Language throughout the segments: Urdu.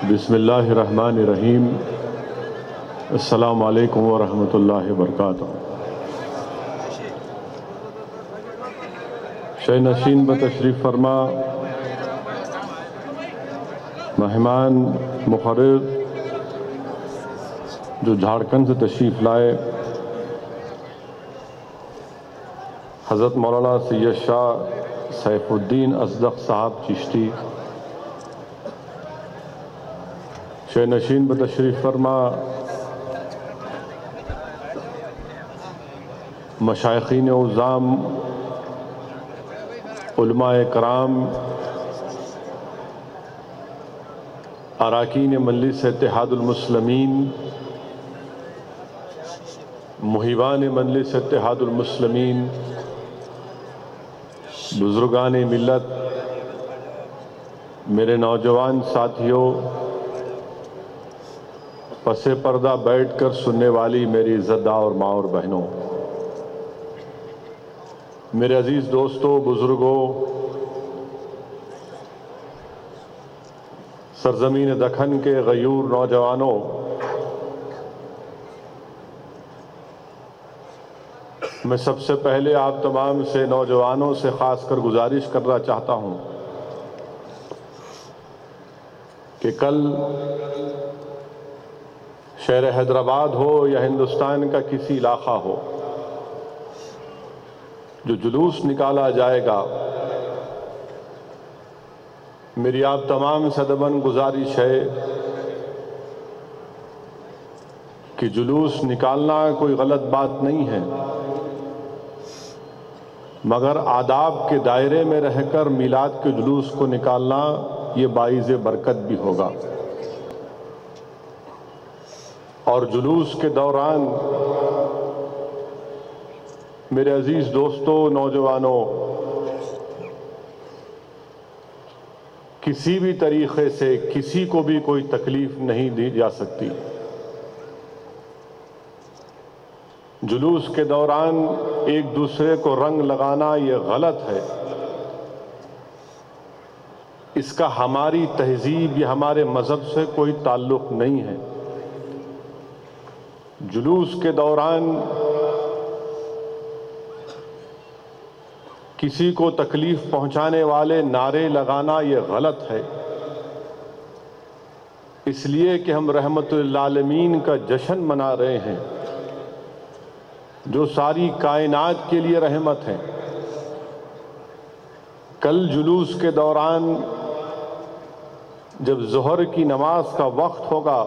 بسم اللہ الرحمن الرحیم۔ السلام علیکم ورحمۃ اللہ وبرکاتہ۔ شہ نشین بتشریف فرما مہمان مقرر جو جھارکھنڈ سے تشریف لائے، حضرت مولانا سید شاہ سیف الدین اصدق صاحب چشتی، شہ نشین بتشریف فرما مشائخین اعظام، علماء کرام، اراکین مجلس اتحاد المسلمین، محبان مجلس اتحاد المسلمین، بزرگان ملت، میرے نوجوان ساتھیوں، پس پردہ بیٹھ کر سننے والی میری عزتدار اور ماں اور بہنوں، میرے عزیز دوستوں، بزرگوں، سرزمین دکن کے غیور نوجوانوں، میں سب سے پہلے آپ تمام سے نوجوانوں سے خاص کر گزارش کرنا چاہتا ہوں کہ کل شہر حیدرآباد ہو یا ہندوستان کا کسی علاقہ ہو، جو جلوس نکالا جائے گا، میری آپ تمام سے ادباً گزارش ہے کہ جلوس نکالنا کوئی غلط بات نہیں ہے، مگر آداب کے دائرے میں رہ کر میلاد کے جلوس کو نکالنا یہ باعث برکت بھی ہوگا۔ اور جلوس کے دوران میرے عزیز دوستوں، نوجوانوں، کسی بھی طریقے سے کسی کو بھی کوئی تکلیف نہیں دی جا سکتی۔ جلوس کے دوران ایک دوسرے کو رنگ لگانا یہ غلط ہے، اس کا ہماری تہذیب یا ہمارے مذہب سے کوئی تعلق نہیں ہے۔ جلوس کے دوران کسی کو تکلیف پہنچانے والے نعرے لگانا یہ غلط ہے، اس لیے کہ ہم رحمت للعالمین کا جشن منا رہے ہیں جو ساری کائنات کے لیے رحمت ہے۔ کل جلوس کے دوران جب ظہر کی نماز کا وقت ہوگا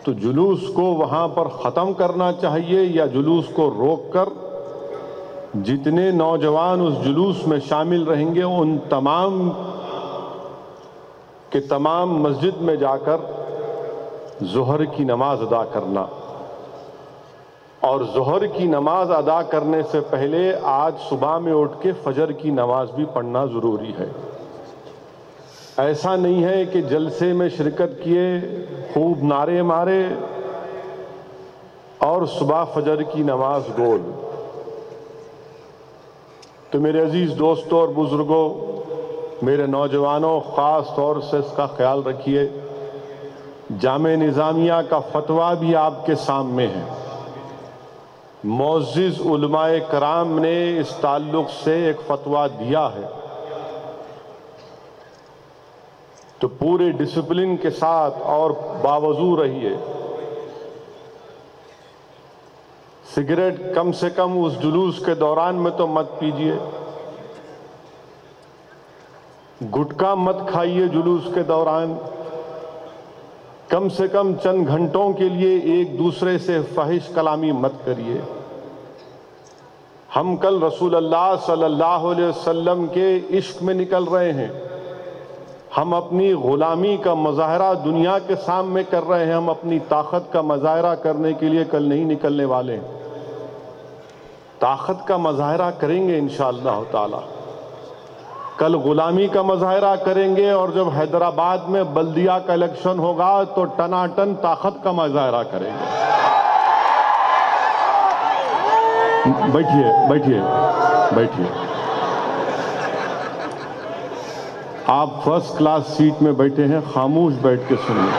تو جلوس کو وہاں پر ختم کرنا چاہیے یا جلوس کو روک کر جتنے نوجوان اس جلوس میں شامل رہیں گے ان تمام کے تمام مسجد میں جا کر ظہر کی نماز ادا کرنا، اور ظہر کی نماز ادا کرنے سے پہلے آج صبح میں اٹھ کے فجر کی نماز بھی پڑھنا ضروری ہے۔ ایسا نہیں ہے کہ جلسے میں شرکت کیے، خوب نعرے مارے اور صبح فجر کی نماز گول۔ تو میرے عزیز دوستوں اور بزرگوں، میرے نوجوانوں، خاص طور سے اس کا خیال رکھیے، جامعہ نظامیہ کا فتویٰ بھی آپ کے سامنے ہے۔ معزز علماء کرام نے اس تعلق سے ایک فتویٰ دیا ہے، تو پورے ڈسپلن کے ساتھ اور باوضو رہیے۔ سگریٹ کم سے کم اس جلوس کے دوران میں تو مت پیجیے، گٹکا مت کھائیے جلوس کے دوران، کم سے کم چند گھنٹوں کے لیے ایک دوسرے سے فحش کلامی مت کریے۔ ہم کل رسول اللہ صلی اللہ علیہ وسلم کے عشق میں نکل رہے ہیں، ہم اپنی غلامی کا مظاہرہ دنیا کے سامنے کر رہے ہیں، ہم اپنی طاقت کا مظاہرہ کرنے کے لیے کل نہیں نکلنے والے ہیں۔ طاقت کا مظاہرہ کریں گے انشاءاللہ تعالی، کل غلامی کا مظاہرہ کریں گے، اور جب حیدرآباد میں بلدیہ کا الیکشن ہوگا تو ٹناٹن طاقت کا مظاہرہ کریں گے۔ بیٹھیے بیٹھیے بیٹھیے۔ آپ فرسٹ کلاس سیٹ میں بیٹھے ہیں، خاموش بیٹھ کے سنیے۔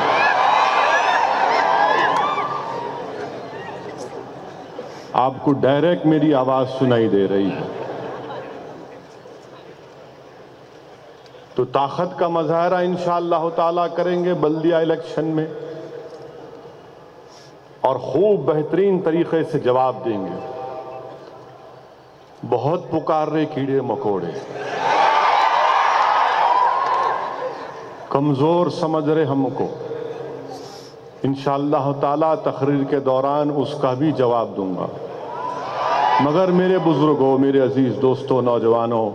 آپ کو ڈائریکٹ میری آواز سنائی دے رہی ہے۔ تو طاقت کا مظاہرہ انشاءاللہ تعالیٰ کریں گے بلدیہ الیکشن میں، اور خوب بہترین طریقے سے جواب دیں گے۔ بہت پکار رہے کیڑے مکوڑے، کمزور سمجھ رہے ہم کو، انشاءاللہ تعالیٰ تقریر کے دوران اس کا بھی جواب دوں گا۔ مگر میرے بزرگوں، میرے عزیز دوستوں، نوجوانوں،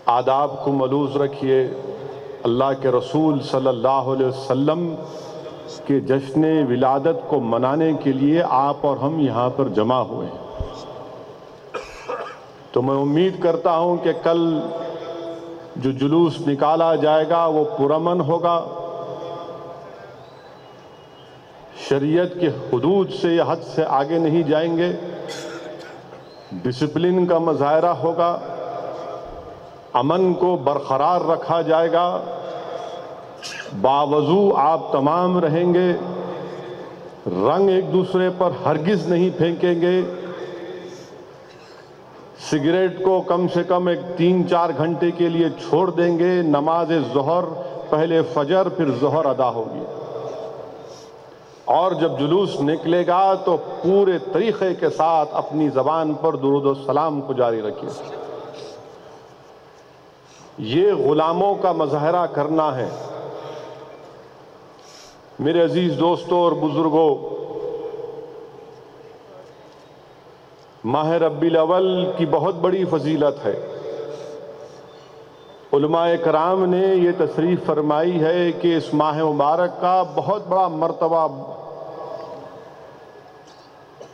آداب کو ملوز رکھیے۔ اللہ کے رسول صلی اللہ علیہ وسلم کے جشن ولادت کو منانے کے لیے آپ اور ہم یہاں پر جمع ہوئے ہیں۔ تو میں امید کرتا ہوں کہ کل جو جلوس نکالا جائے گا وہ پرامن ہوگا، شریعت کے حدود سے یا حد سے آگے نہیں جائیں گے، ڈسپلن کا مظاہرہ ہوگا، امن کو برقرار رکھا جائے گا، باوضو آپ تمام رہیں گے، رنگ ایک دوسرے پر ہرگز نہیں پھینکیں گے، سگریٹ کو کم سے کم 3-4 گھنٹے کے لیے چھوڑ دیں گے، نماز ظہر پہلے فجر پھر ظہر ادا ہوگی، اور جب جلوس نکلے گا تو پورے طریقے کے ساتھ اپنی زبان پر درود و سلام کو جاری رکھیے۔ یہ غلاموں کا مظاہرہ کرنا ہے۔ میرے عزیز دوستوں اور بزرگوں، ماہ ربیع الاول کی بہت بڑی فضیلت ہے۔ علماء کرام نے یہ تصریح فرمائی ہے کہ اس ماہ مبارک کا بہت بڑا مرتبہ،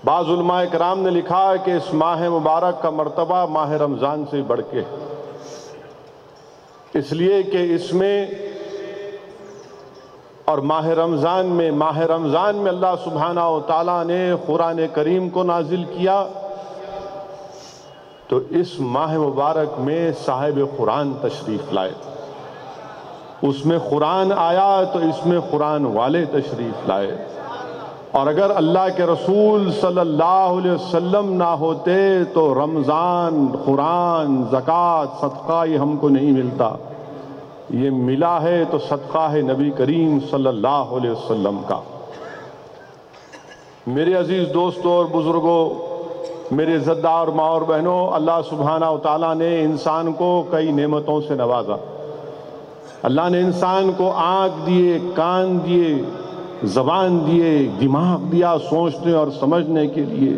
بعض علماء کرام نے لکھا ہے کہ اس ماہ مبارک کا مرتبہ ماہ رمضان سے بڑھ کے، اس لیے کہ اس میں اور ماہ رمضان میں اللہ سبحانہ و تعالیٰ نے قرآن کریم کو نازل کیا، تو اس ماہ مبارک میں صاحب قرآن تشریف لائے، اس میں قرآن آیا تو اس میں قرآن والے تشریف لائے، اور اگر اللہ کے رسول صلی اللہ علیہ وسلم نہ ہوتے تو رمضان، قرآن، زکوٰۃ، صدقہ یہ ہم کو نہیں ملتا۔ یہ ملا ہے تو صدقہ ہے نبی کریم صلی اللہ علیہ وسلم کا۔ میرے عزیز دوستوں اور بزرگوں، میرے عزتدار ماں اور بہنوں، اللہ سبحانہ و تعالیٰ نے انسان کو کئی نعمتوں سے نوازا۔ اللہ نے انسان کو آنکھ دیے، کان دیے، زبان دیے، دماغ دیا سوچنے اور سمجھنے کے لیے۔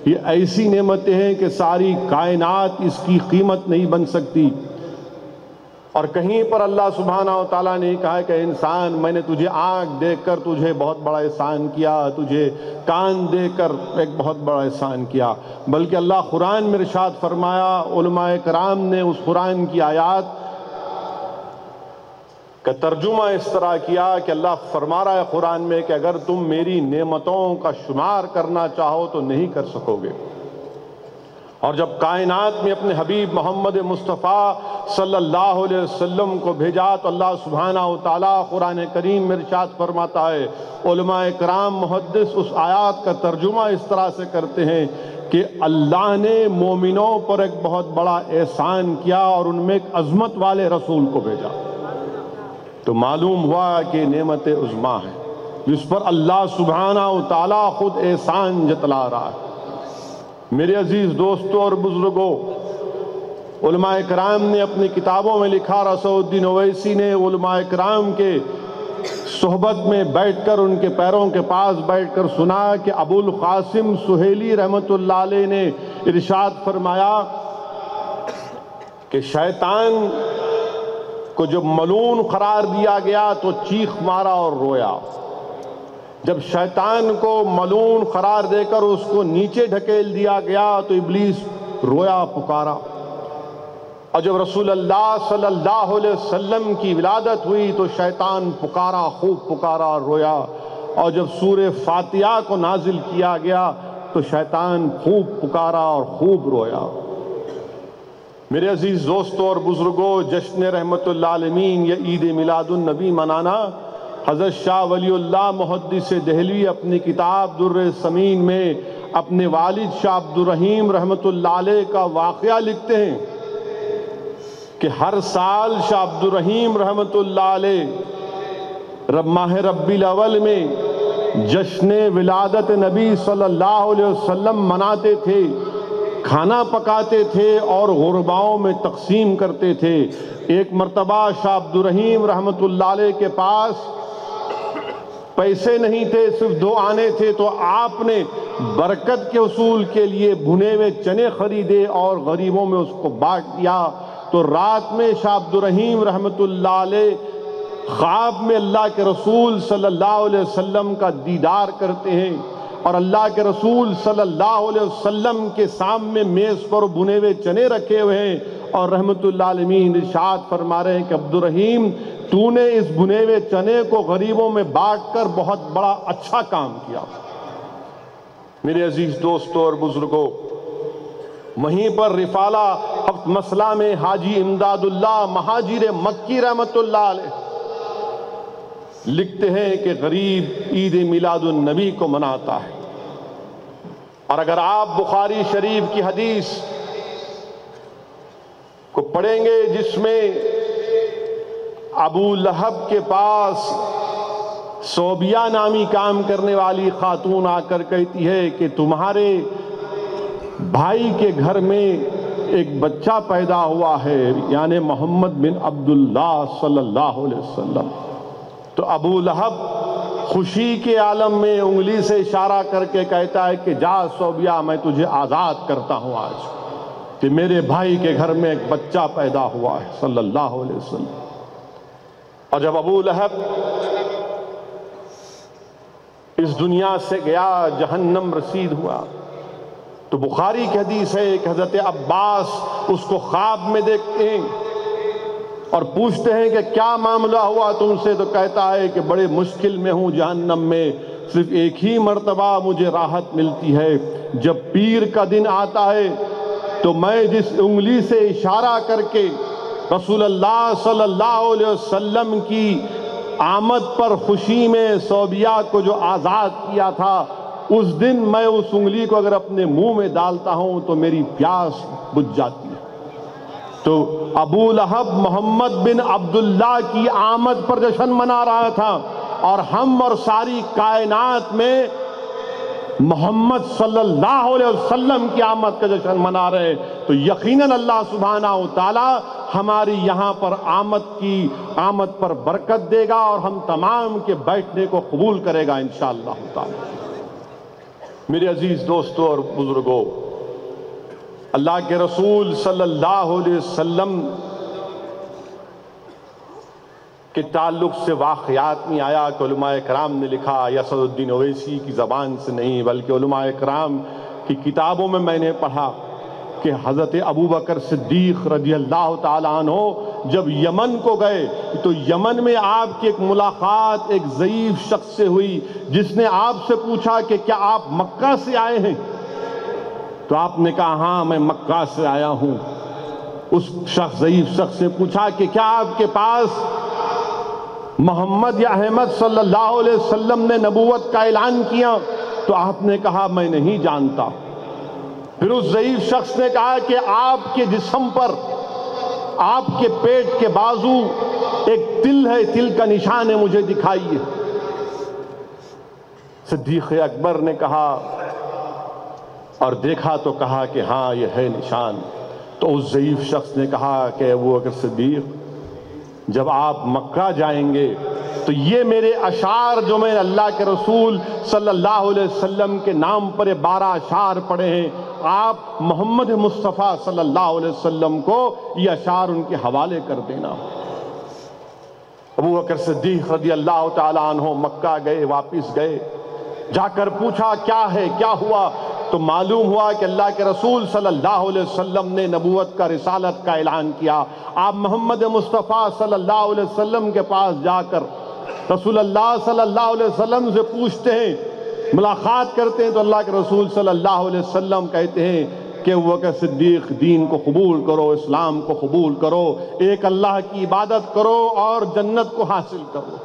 یہ ایسی نعمتیں ہیں کہ ساری کائنات اس کی قیمت نہیں بن سکتی۔ اور کہیں پر اللہ سبحانہ و تعالیٰ نے کہا ہے کہ انسان، میں نے تجھے آنکھ دے کر تجھے بہت بڑا احسان کیا، تجھے کان دے کر ایک بہت بڑا احسان کیا، بلکہ اللہ قرآن میں ارشاد فرمایا، علماء کرام نے اس قرآن کی آیات کا ترجمہ اس طرح کیا کہ اللہ فرما رہا ہے قرآن میں کہ اگر تم میری نعمتوں کا شمار کرنا چاہو تو نہیں کر سکو گے۔ اور جب کائنات میں اپنے حبیب محمد مصطفیٰ صلی اللہ علیہ وسلم کو بھیجا تو اللہ سبحانہ و تعالیٰ قرآن کریم میں ارشاد فرماتا ہے، علماء کرام محدث اس آیات کا ترجمہ اس طرح سے کرتے ہیں کہ اللہ نے مومنوں پر ایک بہت بڑا احسان کیا اور ان میں ایک عظمت والے رسول کو بھیجا۔ تو معلوم ہوا کہ نعمت عظمیٰ ہے جس پر اللہ سبحانہ و تعالیٰ خود احسان جتلا رہا ہے۔ میرے عزیز دوستوں اور بزرگوں، علماء کرام نے اپنی کتابوں میں لکھا، رسول الدین اویسی نے علماء کرام کے صحبت میں بیٹھ کر ان کے پیروں کے پاس بیٹھ کر سنا کہ ابو القاسم سہیلی رحمت اللہ علیہ نے ارشاد فرمایا کہ شیطان کو جب ملعون قرار دیا گیا تو چیخ مارا اور رویا۔ جب شیطان کو ملعون قرار دے کر اس کو نیچے ڈھکیل دیا گیا تو ابلیس رویا، پکارا، اور جب رسول اللہ صلی اللہ علیہ وسلم کی ولادت ہوئی تو شیطان پکارا، خوب پکارا اور رویا، اور جب سورہ فاتحہ کو نازل کیا گیا تو شیطان خوب پکارا اور خوب رویا۔ میرے عزیز دوستوں اور بزرگوں، جشن رحمت اللہ عالمین یا عید میلاد النبی منانا، حضرت شاہ ولی اللہ محدث دہلوی اپنی کتاب در ثمین میں اپنے والد شاہ عبد الرحیم رحمت اللہ علیہ کا واقعہ لکھتے ہیں کہ ہر سال شاہ عبد الرحیم رحمت اللہ علیہ ماہ ربیع الاول میں جشن ولادت نبی صلی اللہ علیہ وسلم مناتے تھے، کھانا پکاتے تھے اور غرباؤں میں تقسیم کرتے تھے۔ ایک مرتبہ شاہ عبد الرحیم رحمت اللہ علیہ کے پاس پیسے نہیں تھے، صرف 2 آنے تھے، تو آپ نے برکت کے حصول کے لیے بھنے ہوئے چنے خریدے اور غریبوں میں اس کو بانٹ دیا۔ تو رات میں شاہ عبد الرحیم رحمت اللہ علیہ خواب میں اللہ کے رسول صلی اللہ علیہ وسلم کا دیدار کرتے ہیں، اور اللہ کے رسول صلی اللہ علیہ وسلم کے سامنے میز پر بھنے ہوئے چنے رکھے ہوئے ہیں، اور رحمت اللہ علیہ ارشاد فرما رہے ہیں کہ عبد الرحیم، تو نے اس بھنے ہوئے چنے کو غریبوں میں بانٹ کر بہت بڑا اچھا کام کیا۔ میرے عزیز دوستوں اور بزرگوں، وہیں پر رفالہ ہفت مسئلہ میں حاجی امداد اللہ مہاجر مکی رحمت اللہ علیہ لکھتے ہیں کہ غریب عید میلاد النبی کو مناتا ہے۔ اور اگر آپ بخاری شریف کی حدیث کو پڑھیں گے جس میں ابو لہب کے پاس صوبیہ نامی کام کرنے والی خاتون آ کر کہتی ہے کہ تمہارے بھائی کے گھر میں ایک بچہ پیدا ہوا ہے، یعنی محمد بن عبداللہ صلی اللہ علیہ وسلم۔ تو ابو لہب خوشی کے عالم میں انگلی سے اشارہ کر کے کہتا ہے کہ جا صوبیہ، میں تجھے آزاد کرتا ہوں آج کہ میرے بھائی کے گھر میں ایک بچہ پیدا ہوا ہے صلی اللہ علیہ وسلم۔ اور جب ابو لہب اس دنیا سے گیا، جہنم رسید ہوا، تو بخاری کی حدیث ہے کہ حضرت عباس اس کو خواب میں دیکھتے ہیں اور پوچھتے ہیں کہ کیا معاملہ ہوا تم سے؟ تو کہتا ہے کہ بڑے مشکل میں ہوں جہنم میں، صرف ایک ہی مرتبہ مجھے راحت ملتی ہے، جب پیر کا دن آتا ہے تو میں جس انگلی سے اشارہ کر کے رسول اللہ صلی اللہ علیہ وسلم کی آمد پر خوشی میں صوبیہ کو جو آزاد کیا تھا، اس دن میں اس انگلی کو اگر اپنے منہ میں ڈالتا ہوں تو میری پیاس بجھ جاتی ہے۔ تو ابو لہب محمد بن عبداللہ کی آمد پر جشن منا رہا تھا، اور ہم اور ساری کائنات میں محمد صلی اللہ علیہ وسلم کی آمد کا جشن منا رہے ہیں، تو یقیناً اللہ سبحانہ وتعالی ہماری یہاں پر آمد پر برکت دے گا، اور ہم تمام کے بیٹھنے کو قبول کرے گا انشاءاللہ تعالی۔ میرے عزیز دوستوں اور بزرگوں، اللہ کے رسول صلی اللہ علیہ وسلم کے تعلق سے واقعات میں آیا کہ علماء کرام نے لکھا، یا اسد الدین اویسی کی زبان سے نہیں بلکہ علماء کرام کی کتابوں میں نے پڑھا کہ حضرت ابوبکر صدیق رضی اللہ تعالیٰ عنہ جب یمن کو گئے تو یمن میں آپ کی ایک ملاقات ایک ضعیف شخص سے ہوئی، جس نے آپ سے پوچھا کہ کیا آپ مکہ سے آئے ہیں؟ تو آپ نے کہا ہاں میں مکہ سے آیا ہوں۔ اس ضعیف شخص نے پوچھا کہ کیا آپ کے پاس محمد یا احمد صلی اللہ علیہ وسلم نے نبوت کا اعلان کیا؟ تو آپ نے کہا میں نہیں جانتا۔ پھر اس ضعیف شخص نے کہا کہ آپ کے جسم پر، آپ کے پیٹ کے بازو ایک تل ہے، تل کا نشان ہے، مجھے دکھائیے۔ صدیق اکبر نے کہا اور دیکھا تو کہا کہ ہاں یہ ہے نشان۔ تو اس ضعیف شخص نے کہا کہ ابوبکر صدیق، جب آپ مکہ جائیں گے تو یہ میرے اشعار جو میں اللہ کے رسول صلی اللہ علیہ وسلم کے نام پر 12 اشعار پڑھے ہیں، آپ محمد مصطفیٰ صلی اللہ علیہ وسلم کو یہ اشعار ان کے حوالے کر دینا۔ ابوبکر صدیق رضی اللہ تعالیٰ عنہ مکہ گئے، واپس گئے، جا کر پوچھا کیا ہے، کیا ہوا؟ تو معلوم ہوا کہ اللہ کے رسول صلی اللہ علیہ وسلم نے نبوت کا، رسالت کا اعلان کیا۔ آپ محمد مصطفیٰ صلی اللہ علیہ وسلم کے پاس جا کر رسول اللہ صلی اللہ علیہ وسلم سے پوچھتے ہیں، ملاقات کرتے ہیں، تو اللہ کے رسول صلی اللہ علیہ وسلم کہتے ہیں کہ ابو بکر صدیق دین کو قبول کرو، اسلام کو قبول کرو، ایک اللہ کی عبادت کرو اور جنت کو حاصل کرو۔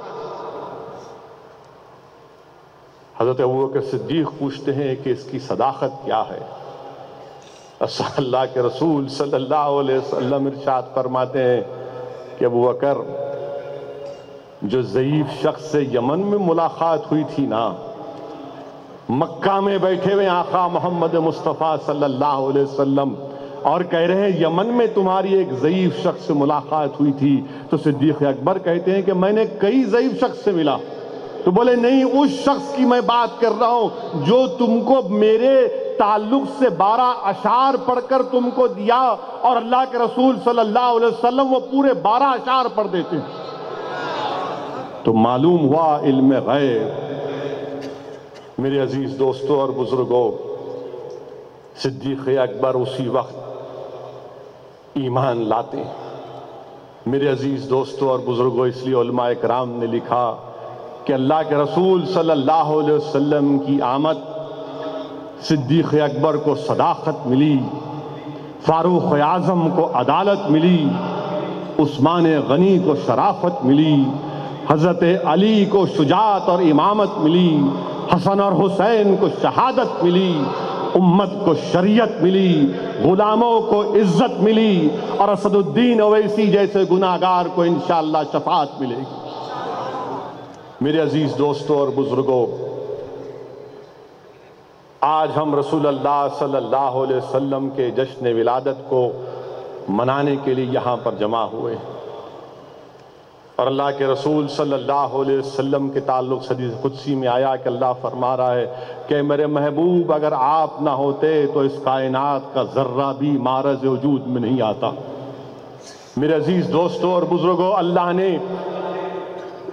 حضرت ابو بکر صدیق پوچھتے ہیں کہ اس کی صداقت کیا ہے؟ اللہ کے رسول صلی اللہ علیہ وسلم ارشاد فرماتے ہیں کہ ابو بکر، جو ضعیف شخص سے یمن میں ملاقات ہوئی تھی نا، مکہ میں بیٹھے ہوئے آقا محمد مصطفیٰ صلی اللہ علیہ وسلم اور کہہ رہے ہیں یمن میں تمہاری ایک ضعیف شخص سے ملاقات ہوئی تھی، تو صدیق اکبر کہتے ہیں کہ میں نے کئی ضعیف شخص سے ملا، تو بولے نہیں، اس شخص کی میں بات کر رہا ہوں جو تم کو میرے تعلق سے 12 اشعار پڑھ کر تم کو دیا، اور اللہ کے رسول صلی اللہ علیہ وسلم وہ پورے 12 اشعار پڑھ دیتے ہیں۔ تو معلوم ہوا علم غیب۔ میرے عزیز دوستوں اور بزرگوں، صدیق اکبر اسی وقت ایمان لاتے ہیں۔ میرے عزیز دوستوں اور بزرگوں، اس لیے علماء کرام نے لکھا کہ اللہ کے رسول صلی اللہ علیہ وسلم کی آمد، صدیق اکبر کو صداقت ملی، فاروق اعظم کو عدالت ملی، عثمان غنی کو شرافت ملی، حضرت علی کو شجاعت اور امامت ملی، حسن اور حسین کو شہادت ملی، امت کو شریعت ملی، غلاموں کو عزت ملی، اور اسد الدین اویسی جیسے گناہگار کو انشاءاللہ شفاعت ملے گی۔ میرے عزیز دوستوں اور بزرگوں، آج ہم رسول اللہ صلی اللہ علیہ وسلم کے جشن ولادت کو منانے کے لیے یہاں پر جمع ہوئے، اور اللہ کے رسول صلی اللہ علیہ وسلم کے تعلق سے حدیث قدسی میں آیا کہ اللہ فرما رہا ہے کہ میرے محبوب، اگر آپ نہ ہوتے تو اس کائنات کا ذرہ بھی معرض وجود میں نہیں آتا۔ میرے عزیز دوستوں اور بزرگوں، اللہ نے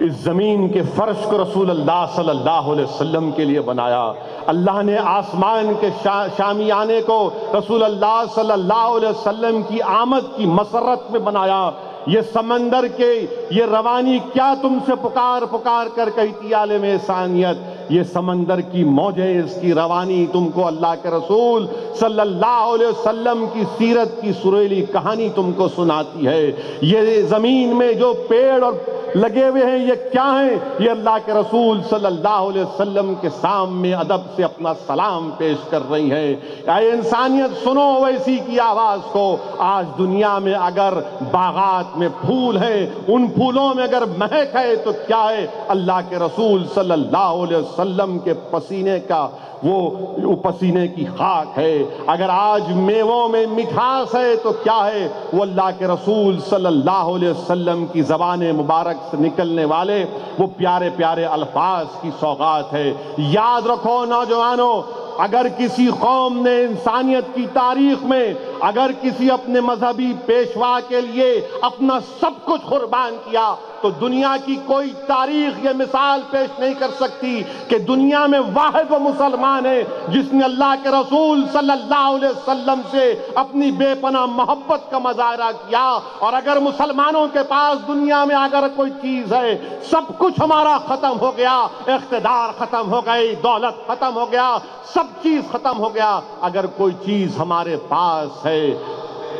اس زمین کے فرش کو رسول اللہ صلی اللہ علیہ وسلم کے لیے بنایا، اللہ نے آسمان کے شامیانے کو رسول اللہ صلی اللہ علیہ وسلم کی آمد کی مسرت میں بنایا۔ یہ سمندر کے یہ روانی کیا تم سے پکار پکار کر کہتی عالم انسانیت، یہ سمندر کی موجیں، اس کی روانی تم کو اللہ کے رسول صلی اللہ علیہ وسلم کی سیرت کی سریلی کہانی تم کو سناتی ہے۔ یہ زمین میں جو پیڑ اور لگے ہوئے ہیں یہ کیا ہیں؟ یہ اللہ کے رسول صلی اللہ علیہ وسلم کے سامنے ادب سے اپنا سلام پیش کر رہی ہیں۔ اے انسانیت سنو اویسی کی آواز کو۔ آج دنیا میں اگر باغات میں پھول ہیں، ان پھولوں میں اگر مہک ہے تو کیا ہے؟ اللہ کے رسول صلی اللہ علیہ وسلم کے پسینے کا وہ پسینے کی خاک ہے۔ اگر آج میووں میں مٹھاس ہے تو کیا ہے؟ وہ اللہ کے رسول صلی اللہ علیہ وسلم کی زبان مبارک سے نکلنے والے وہ پیارے پیارے الفاظ کی سوغات ہے۔ یاد رکھو نوجوانوں، اگر کسی قوم نے انسانیت کی تاریخ میں اگر کسی اپنے مذہبی پیشوا کے لیے اپنا سب کچھ قربان کیا تو دنیا کی کوئی تاریخ یہ مثال پیش نہیں کر سکتی کہ دنیا میں واحد وہ مسلمان ہے جس نے اللہ کے رسول صلی اللہ علیہ وسلم سے اپنی بے پناہ محبت کا مظاہرہ کیا۔ اور اگر مسلمانوں کے پاس دنیا میں اگر کوئی چیز ہے، سب کچھ ہمارا ختم ہو گیا، اقتدار ختم ہو گئی، دولت ختم ہو گیا، سب چیز ختم ہو گیا، اگر کوئی چیز ہمارے پاس ہے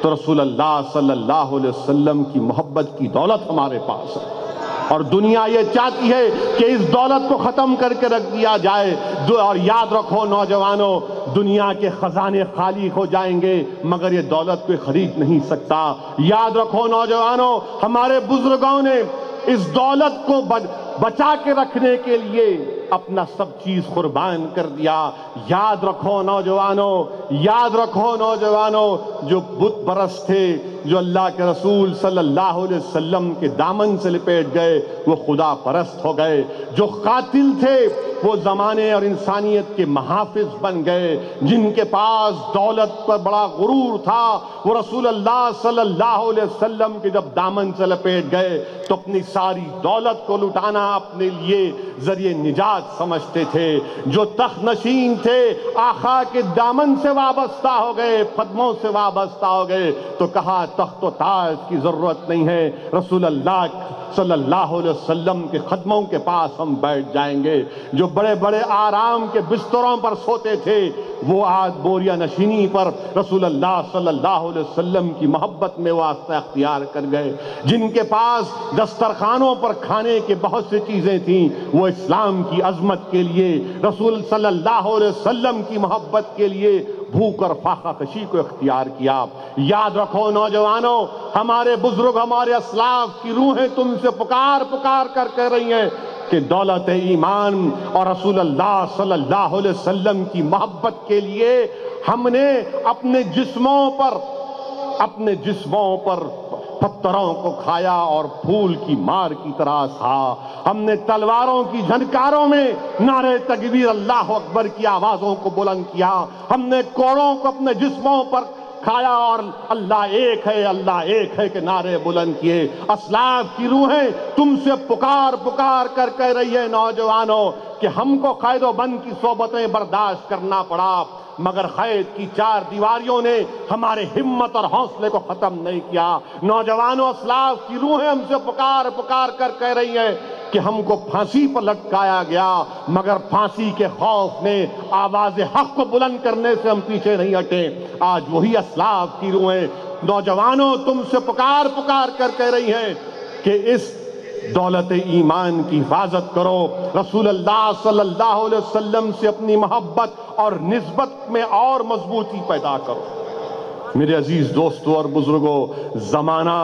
تو رسول اللہ صلی اللہ علیہ وسلم کی محبت کی دولت ہمارے پاس ہے۔ اور دنیا یہ چاہتی ہے کہ اس دولت کو ختم کر کے رکھ دیا جائے۔ اور یاد رکھو نوجوانوں، دنیا کے خزانے خالی ہو جائیں گے مگر یہ دولت کوئی خرید نہیں سکتا۔ یاد رکھو نوجوانوں، ہمارے بزرگوں نے اس دولت کو بچا کے رکھنے کے لیے اپنا سب چیز قربان کر دیا۔ یاد رکھو نوجوانوں، یاد رکھو نوجوانوں، جو بت پرست تھے، جو اللہ کے رسول صلی اللہ علیہ وسلم کے دامن سے لپیٹ گئے، وہ خدا پرست ہو گئے۔ جو قاتل تھے وہ زمانے اور انسانیت کے محافظ بن گئے۔ جن کے پاس دولت پر بڑا غرور تھا وہ رسول اللہ صلی اللہ علیہ وسلم کے جب دامن سے لپیٹ گئے تو اپنی ساری دولت کو لٹانا اپنے لیے ذریعہ نجات سمجھتے تھے۔ جو تخت نشین تھے آقا کے دامن سے وابستہ ہو گئے، قدموں سے وابستہ ہو گئے تو کہا تخت و تاج کی ضرورت نہیں ہے، رسول اللہ صلی اللہ علیہ وسلم کے قدموں کے پاس ہم بیٹھ جائیں گے۔ جو بڑے بڑے آرام کے بستروں پر سوتے تھے وہ آج بوریا نشینی پر رسول اللہ صلی اللہ علیہ وسلم کی محبت میں واسطہ اختیار کر گئے۔ جن کے پاس دسترخوانوں پر کھانے کے بہت سی چیزیں تھیں وہ اسلام کی عظمت کے لیے، رسول صلی اللہ علیہ وسلم کی محبت کے لیے بھوک اور فاقہ کشی کو اختیار کیا۔ یاد رکھو نوجوانوں، ہمارے بزرگ، ہمارے اسلاف کی روحیں تم سے پکار پکار کر کہہ رہی ہیں کہ دولت ایمان اور رسول اللہ صلی اللہ علیہ وسلم کی محبت کے لیے ہم نے اپنے جسموں پر پتھروں کو کھایا اور پھول کی مار کی طرح سہا۔ ہم نے تلواروں کی جھنکاروں میں نعرہ تکبیر اللہ اکبر کی آوازوں کو بلند کیا۔ ہم نے کوڑوں کو اپنے جسموں پر کھایا اور اللہ ایک ہے، اللہ ایک ہے کہ نعرے بلند کیے۔ اسلاف کی روحیں تم سے پکار پکار کر کہہ رہی ہے نوجوانوں کہ ہم کو قید و بند کی صحبتیں برداشت کرنا پڑا، مگر قید کی چار دیواریوں نے ہمارے ہمت اور حوصلے کو ختم نہیں کیا۔ نوجوانوں، اسلاف کی روحیں ہم سے پکار پکار کر کہہ رہی ہیں کہ ہم کو پھانسی پر لٹکایا گیا، مگر پھانسی کے خوف نے آواز حق کو بلند کرنے سے ہم پیچھے نہیں ہٹے۔ آج وہی اسلاف کی روحیں نوجوانوں تم سے پکار پکار کر کہہ رہی ہیں کہ اس دولت ایمان کی حفاظت کرو، رسول اللہ صلی اللہ علیہ وسلم سے اپنی محبت اور نسبت میں اور مضبوطی پیدا کرو۔ میرے عزیز دوستو اور بزرگوں، زمانہ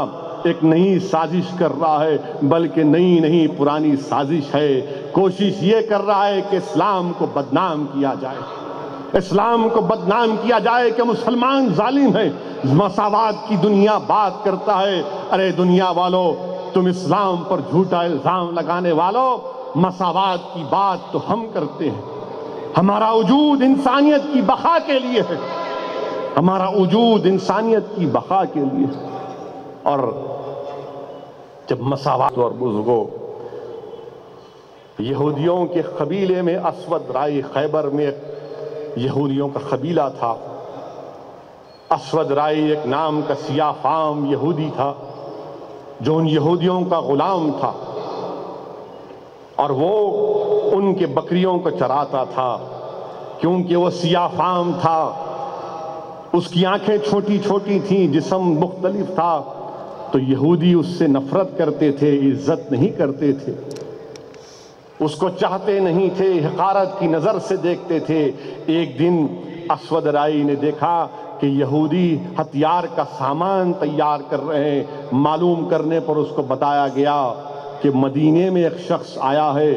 ایک نئی سازش کر رہا ہے، بلکہ نئی پرانی سازش ہے۔ کوشش یہ کر رہا ہے کہ اسلام کو بدنام کیا جائے، اسلام کو بدنام کیا جائے کہ مسلمان ظالم ہیں۔ مساوات کی دنیا بات کرتا ہے، ارے دنیا والو، تم اسلام پر جھوٹا الزام لگانے والو، مساوات کی بات تو ہم کرتے ہیں۔ ہمارا وجود انسانیت کی بقا کے لیے ہے، ہمارا وجود انسانیت کی بقا کے لیے ہے۔ اور جب مساوات اور بزرگوں، یہودیوں کے قبیلے میں اسود رائی، خیبر میں یہودیوں کا قبیلہ تھا۔ اسود رائی ایک نام کا سیاہ فام یہودی تھا جو ان یہودیوں کا غلام تھا، اور وہ ان کے بکریوں کو چراتا تھا۔ کیونکہ وہ سیاہ فام تھا، اس کی آنکھیں چھوٹی چھوٹی تھیں، جسم مختلف تھا، تو یہودی اس سے نفرت کرتے تھے، عزت نہیں کرتے تھے، اس کو چاہتے نہیں تھے، حقارت کی نظر سے دیکھتے تھے۔ ایک دن اسود رائی نے دیکھا کہ یہودی ہتھیار کا سامان تیار کر رہے ہیں۔ معلوم کرنے پر اس کو بتایا گیا کہ مدینے میں ایک شخص آیا ہے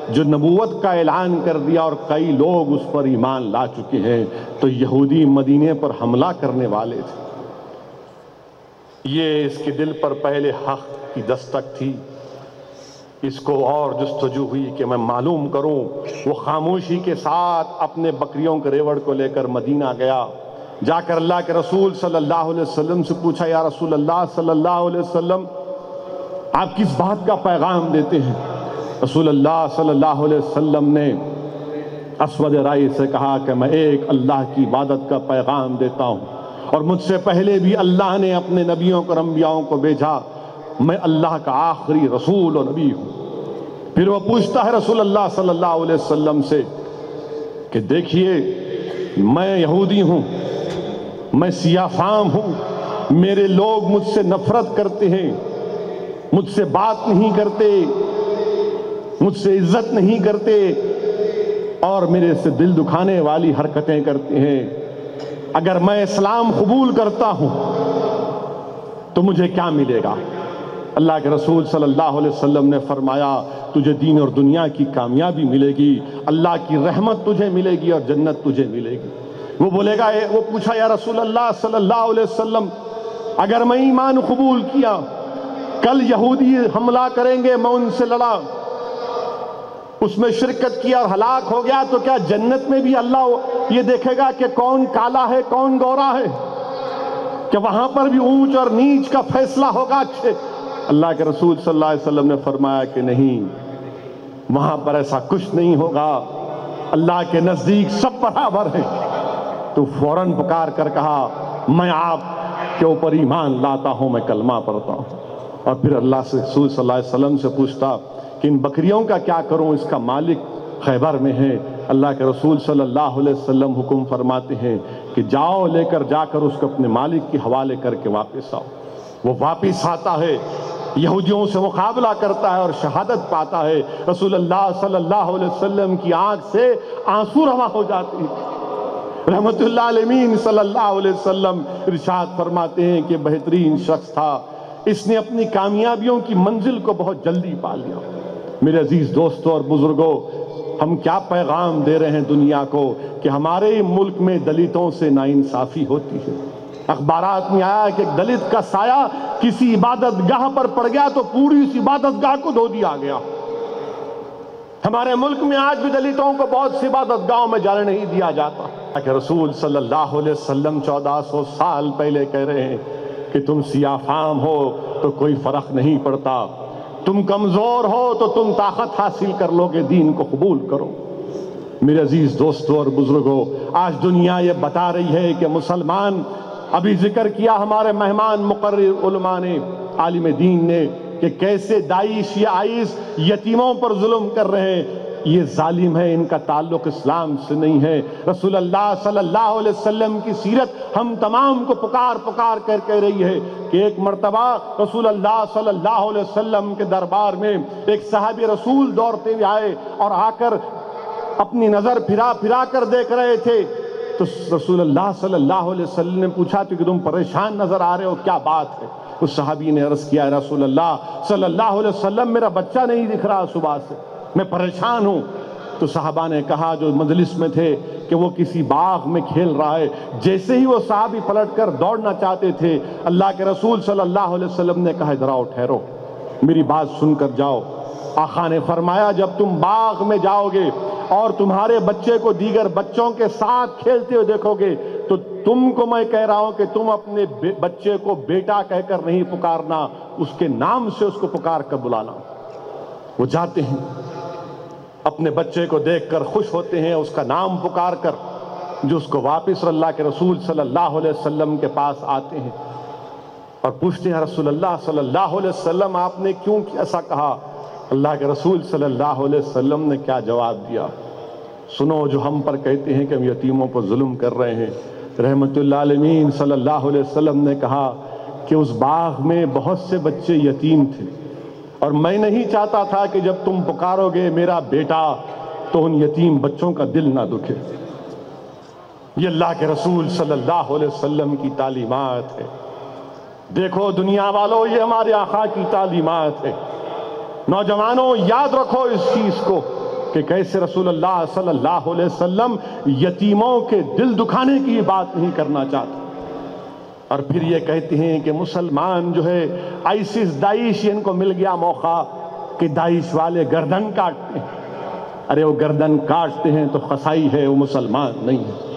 جو نبوت کا اعلان کر دیا اور کئی لوگ اس پر ایمان لا چکے ہیں۔ تو یہودی مدینے پر حملہ کرنے والے تھے۔ یہ اس کے دل پر پہلے حق کی دستک تھی، اس کو اور جستجو ہوئی کہ میں معلوم کروں۔ وہ خاموشی کے ساتھ اپنے بکریوں کے ریوڑ کو لے کر مدینہ گیا۔ جا کر اللہ کے رسول صلی اللہ علیہ وسلم سے پوچھا، یا رسول اللہ صلی اللہ علیہ وسلم، آپ کس بات کا پیغام دیتے ہیں؟ رسول اللہ صلی اللہ علیہ وسلم نے اسود رائی سے کہا کہ میں ایک اللہ کی عبادت کا پیغام دیتا ہوں، اور مجھ سے پہلے بھی اللہ نے اپنے نبیوں اور انبیاؤں کو بھیجا، میں اللہ کا آخری رسول و نبی ہوں۔ پھر وہ پوچھتا ہے رسول اللہ صلی اللہ علیہ وسلم سے کہ دیکھیے، میں یہودی ہوں، میں سیاہ فام ہوں، میرے لوگ مجھ سے نفرت کرتے ہیں، مجھ سے بات نہیں کرتے، مجھ سے عزت نہیں کرتے، اور میرے سے دل دکھانے والی حرکتیں کرتے ہیں۔ اگر میں اسلام قبول کرتا ہوں تو مجھے کیا ملے گا؟ اللہ کے رسول صلی اللہ علیہ وسلم نے فرمایا، تجھے دین اور دنیا کی کامیابی ملے گی، اللہ کی رحمت تجھے ملے گی اور جنت تجھے ملے گی۔ وہ بولے گا، وہ پوچھا، یا رسول اللہ صلی اللہ علیہ وسلم، اگر میں ایمان قبول کیا، کل یہودی حملہ کریں گے، میں ان سے لڑا، اس میں شرکت کیا اور ہلاک ہو گیا، تو کیا جنت میں بھی اللہ یہ دیکھے گا کہ کون کالا ہے کون گورا ہے؟ کہ وہاں پر بھی اونچ اور نیچ کا فیصلہ ہوگا؟ اللہ کے رسول صلی اللہ علیہ وسلم نے فرمایا کہ نہیں، وہاں پر ایسا کچھ نہیں ہوگا، اللہ کے نزدیک سب برابر ہیں۔ تو فوراً پکار کر کہا، میں آپ کے اوپر ایمان لاتا ہوں، میں کلمہ پڑھتا ہوں۔ اور پھر اللہ سے رسول صلی اللہ علیہ وسلم سے پوچھتا کہ ان بکریوں کا کیا کروں، اس کا مالک خیبر میں ہے۔ اللہ کے رسول صلی اللہ علیہ وسلم حکم فرماتے ہیں کہ جاؤ، لے کر جا کر اس کو اپنے مالک کے حوالے کر کے واپس آؤ۔ وہ واپس آتا ہے، یہودیوں سے مقابلہ کرتا ہے اور شہادت پاتا ہے۔ رسول اللہ صلی اللہ علیہ وسلم کی آنکھ سے آنسو رواں ہو جاتے ہیں۔ رحمت اللہ علیہ صلی اللہ علیہ وسلم ارشاد فرماتے ہیں کہ بہترین شخص تھا، اس نے اپنی کامیابیوں کی منزل کو بہت جلدی پا لیا۔ میرے عزیز دوستوں اور بزرگوں، ہم کیا پیغام دے رہے ہیں دنیا کو کہ ہمارے ملک میں دلتوں سے ناانصافی ہوتی ہے۔ اخبارات میں آیا کہ ایک دلت کا سایہ کسی عبادت گاہ پر پڑ گیا تو پوری اس عبادت گاہ کو دھو دیا گیا۔ ہمارے ملک میں آج بھی دلتوں کو بہت سی عبادت گاہوں میں جانے نہیں دیا جاتا کہ رسول صلی اللہ علیہ وسلم 1400 سال پہلے کہہ رہے ہیں کہ تم سیاہ فام ہو تو کوئی فرق نہیں پڑتا، تم کمزور ہو تو تم طاقت حاصل کر لو کہ دین کو قبول کرو۔ میرے عزیز دوستوں اور بزرگوں، آج دنیا یہ بتا رہی ہے کہ مسلمان، ابھی ذکر کیا ہمارے مہمان مقرر علماء نے، عالم دین نے، کہ کیسے داعش یا آئس یتیموں پر ظلم کر رہے ہیں۔ یہ ظالم ہے، ان کا تعلق اسلام سے نہیں ہے۔ رسول اللہ صلی اللہ علیہ وسلم کی سیرت ہم تمام کو پکار پکار کر کہہ رہی ہے کہ ایک مرتبہ رسول اللہ صلی اللہ علیہ وسلم کے دربار میں ایک صحابی رسول دوڑتے ہوئے آئے اور آ کر اپنی نظر پھرا پھرا کر دیکھ رہے تھے۔ تو رسول اللہ صلی اللہ علیہ وسلم نے پوچھا کہ تم پریشان نظر آ رہے ہو، کیا بات ہے؟ اس صحابی نے عرض کیا، رسول اللہ صلی اللہ علیہ وسلم میرا بچہ نہیں دکھ رہا صبح سے، میں پریشان ہوں۔ تو صحابہ نے کہا جو مجلس میں تھے کہ وہ کسی باغ میں کھیل رہا ہے۔ جیسے ہی وہ صحابی پلٹ کر دوڑنا چاہتے تھے، اللہ کے رسول صلی اللہ علیہ وسلم نے کہا ادھر آؤ، ٹھہرو، میری بات سن کر جاؤ۔ آقا نے فرمایا جب تم باغ میں جاؤ گے اور تمہارے بچے کو دیگر بچوں کے ساتھ کھیلتے ہوئے دیکھو گے تو تم کو میں کہہ رہا ہوں کہ تم اپنے بچے کو بیٹا کہہ کر نہیں پکارنا، اس کے نام سے اس کو پکار کر بلانا۔ وہ جاتے ہیں، اپنے بچے کو دیکھ کر خوش ہوتے ہیں، اس کا نام پکار کر، جو اس کو واپس اللہ کے رسول صلی اللہ علیہ وسلم کے پاس آتے ہیں اور پوچھتے ہیں رسول اللہ صلی اللہ علیہ وسلم آپ نے کیوں ایسا کہا؟ اللہ کے رسول صلی اللہ علیہ وسلم نے کیا جواب دیا؟ سنو جو ہم پر کہتے ہیں کہ ہم یتیموں پر ظلم کر رہے ہیں۔ رحمت اللہ علیہ صلی اللہ علیہ وسلم نے کہا کہ اس باغ میں بہت سے بچے یتیم تھے اور میں نہیں چاہتا تھا کہ جب تم پکارو گے میرا بیٹا تو ان یتیم بچوں کا دل نہ دکھے۔ یہ اللہ کے رسول صلی اللہ علیہ وسلم کی تعلیمات ہے۔ دیکھو دنیا والوں، یہ ہمارے آقا کی تعلیمات ہے۔ نوجوانوں یاد رکھو اس چیز کو کہ کیسے رسول اللہ صلی اللہ علیہ وسلم یتیموں کے دل دکھانے کی بات نہیں کرنا چاہتے، اور پھر یہ کہتے ہیں کہ مسلمان جو ہے آئسس داعش، ان کو مل گیا موقع کہ داعش والے گردن کاٹتے ہیں۔ ارے وہ گردن کاٹتے ہیں تو قصائی ہے، وہ مسلمان نہیں ہے۔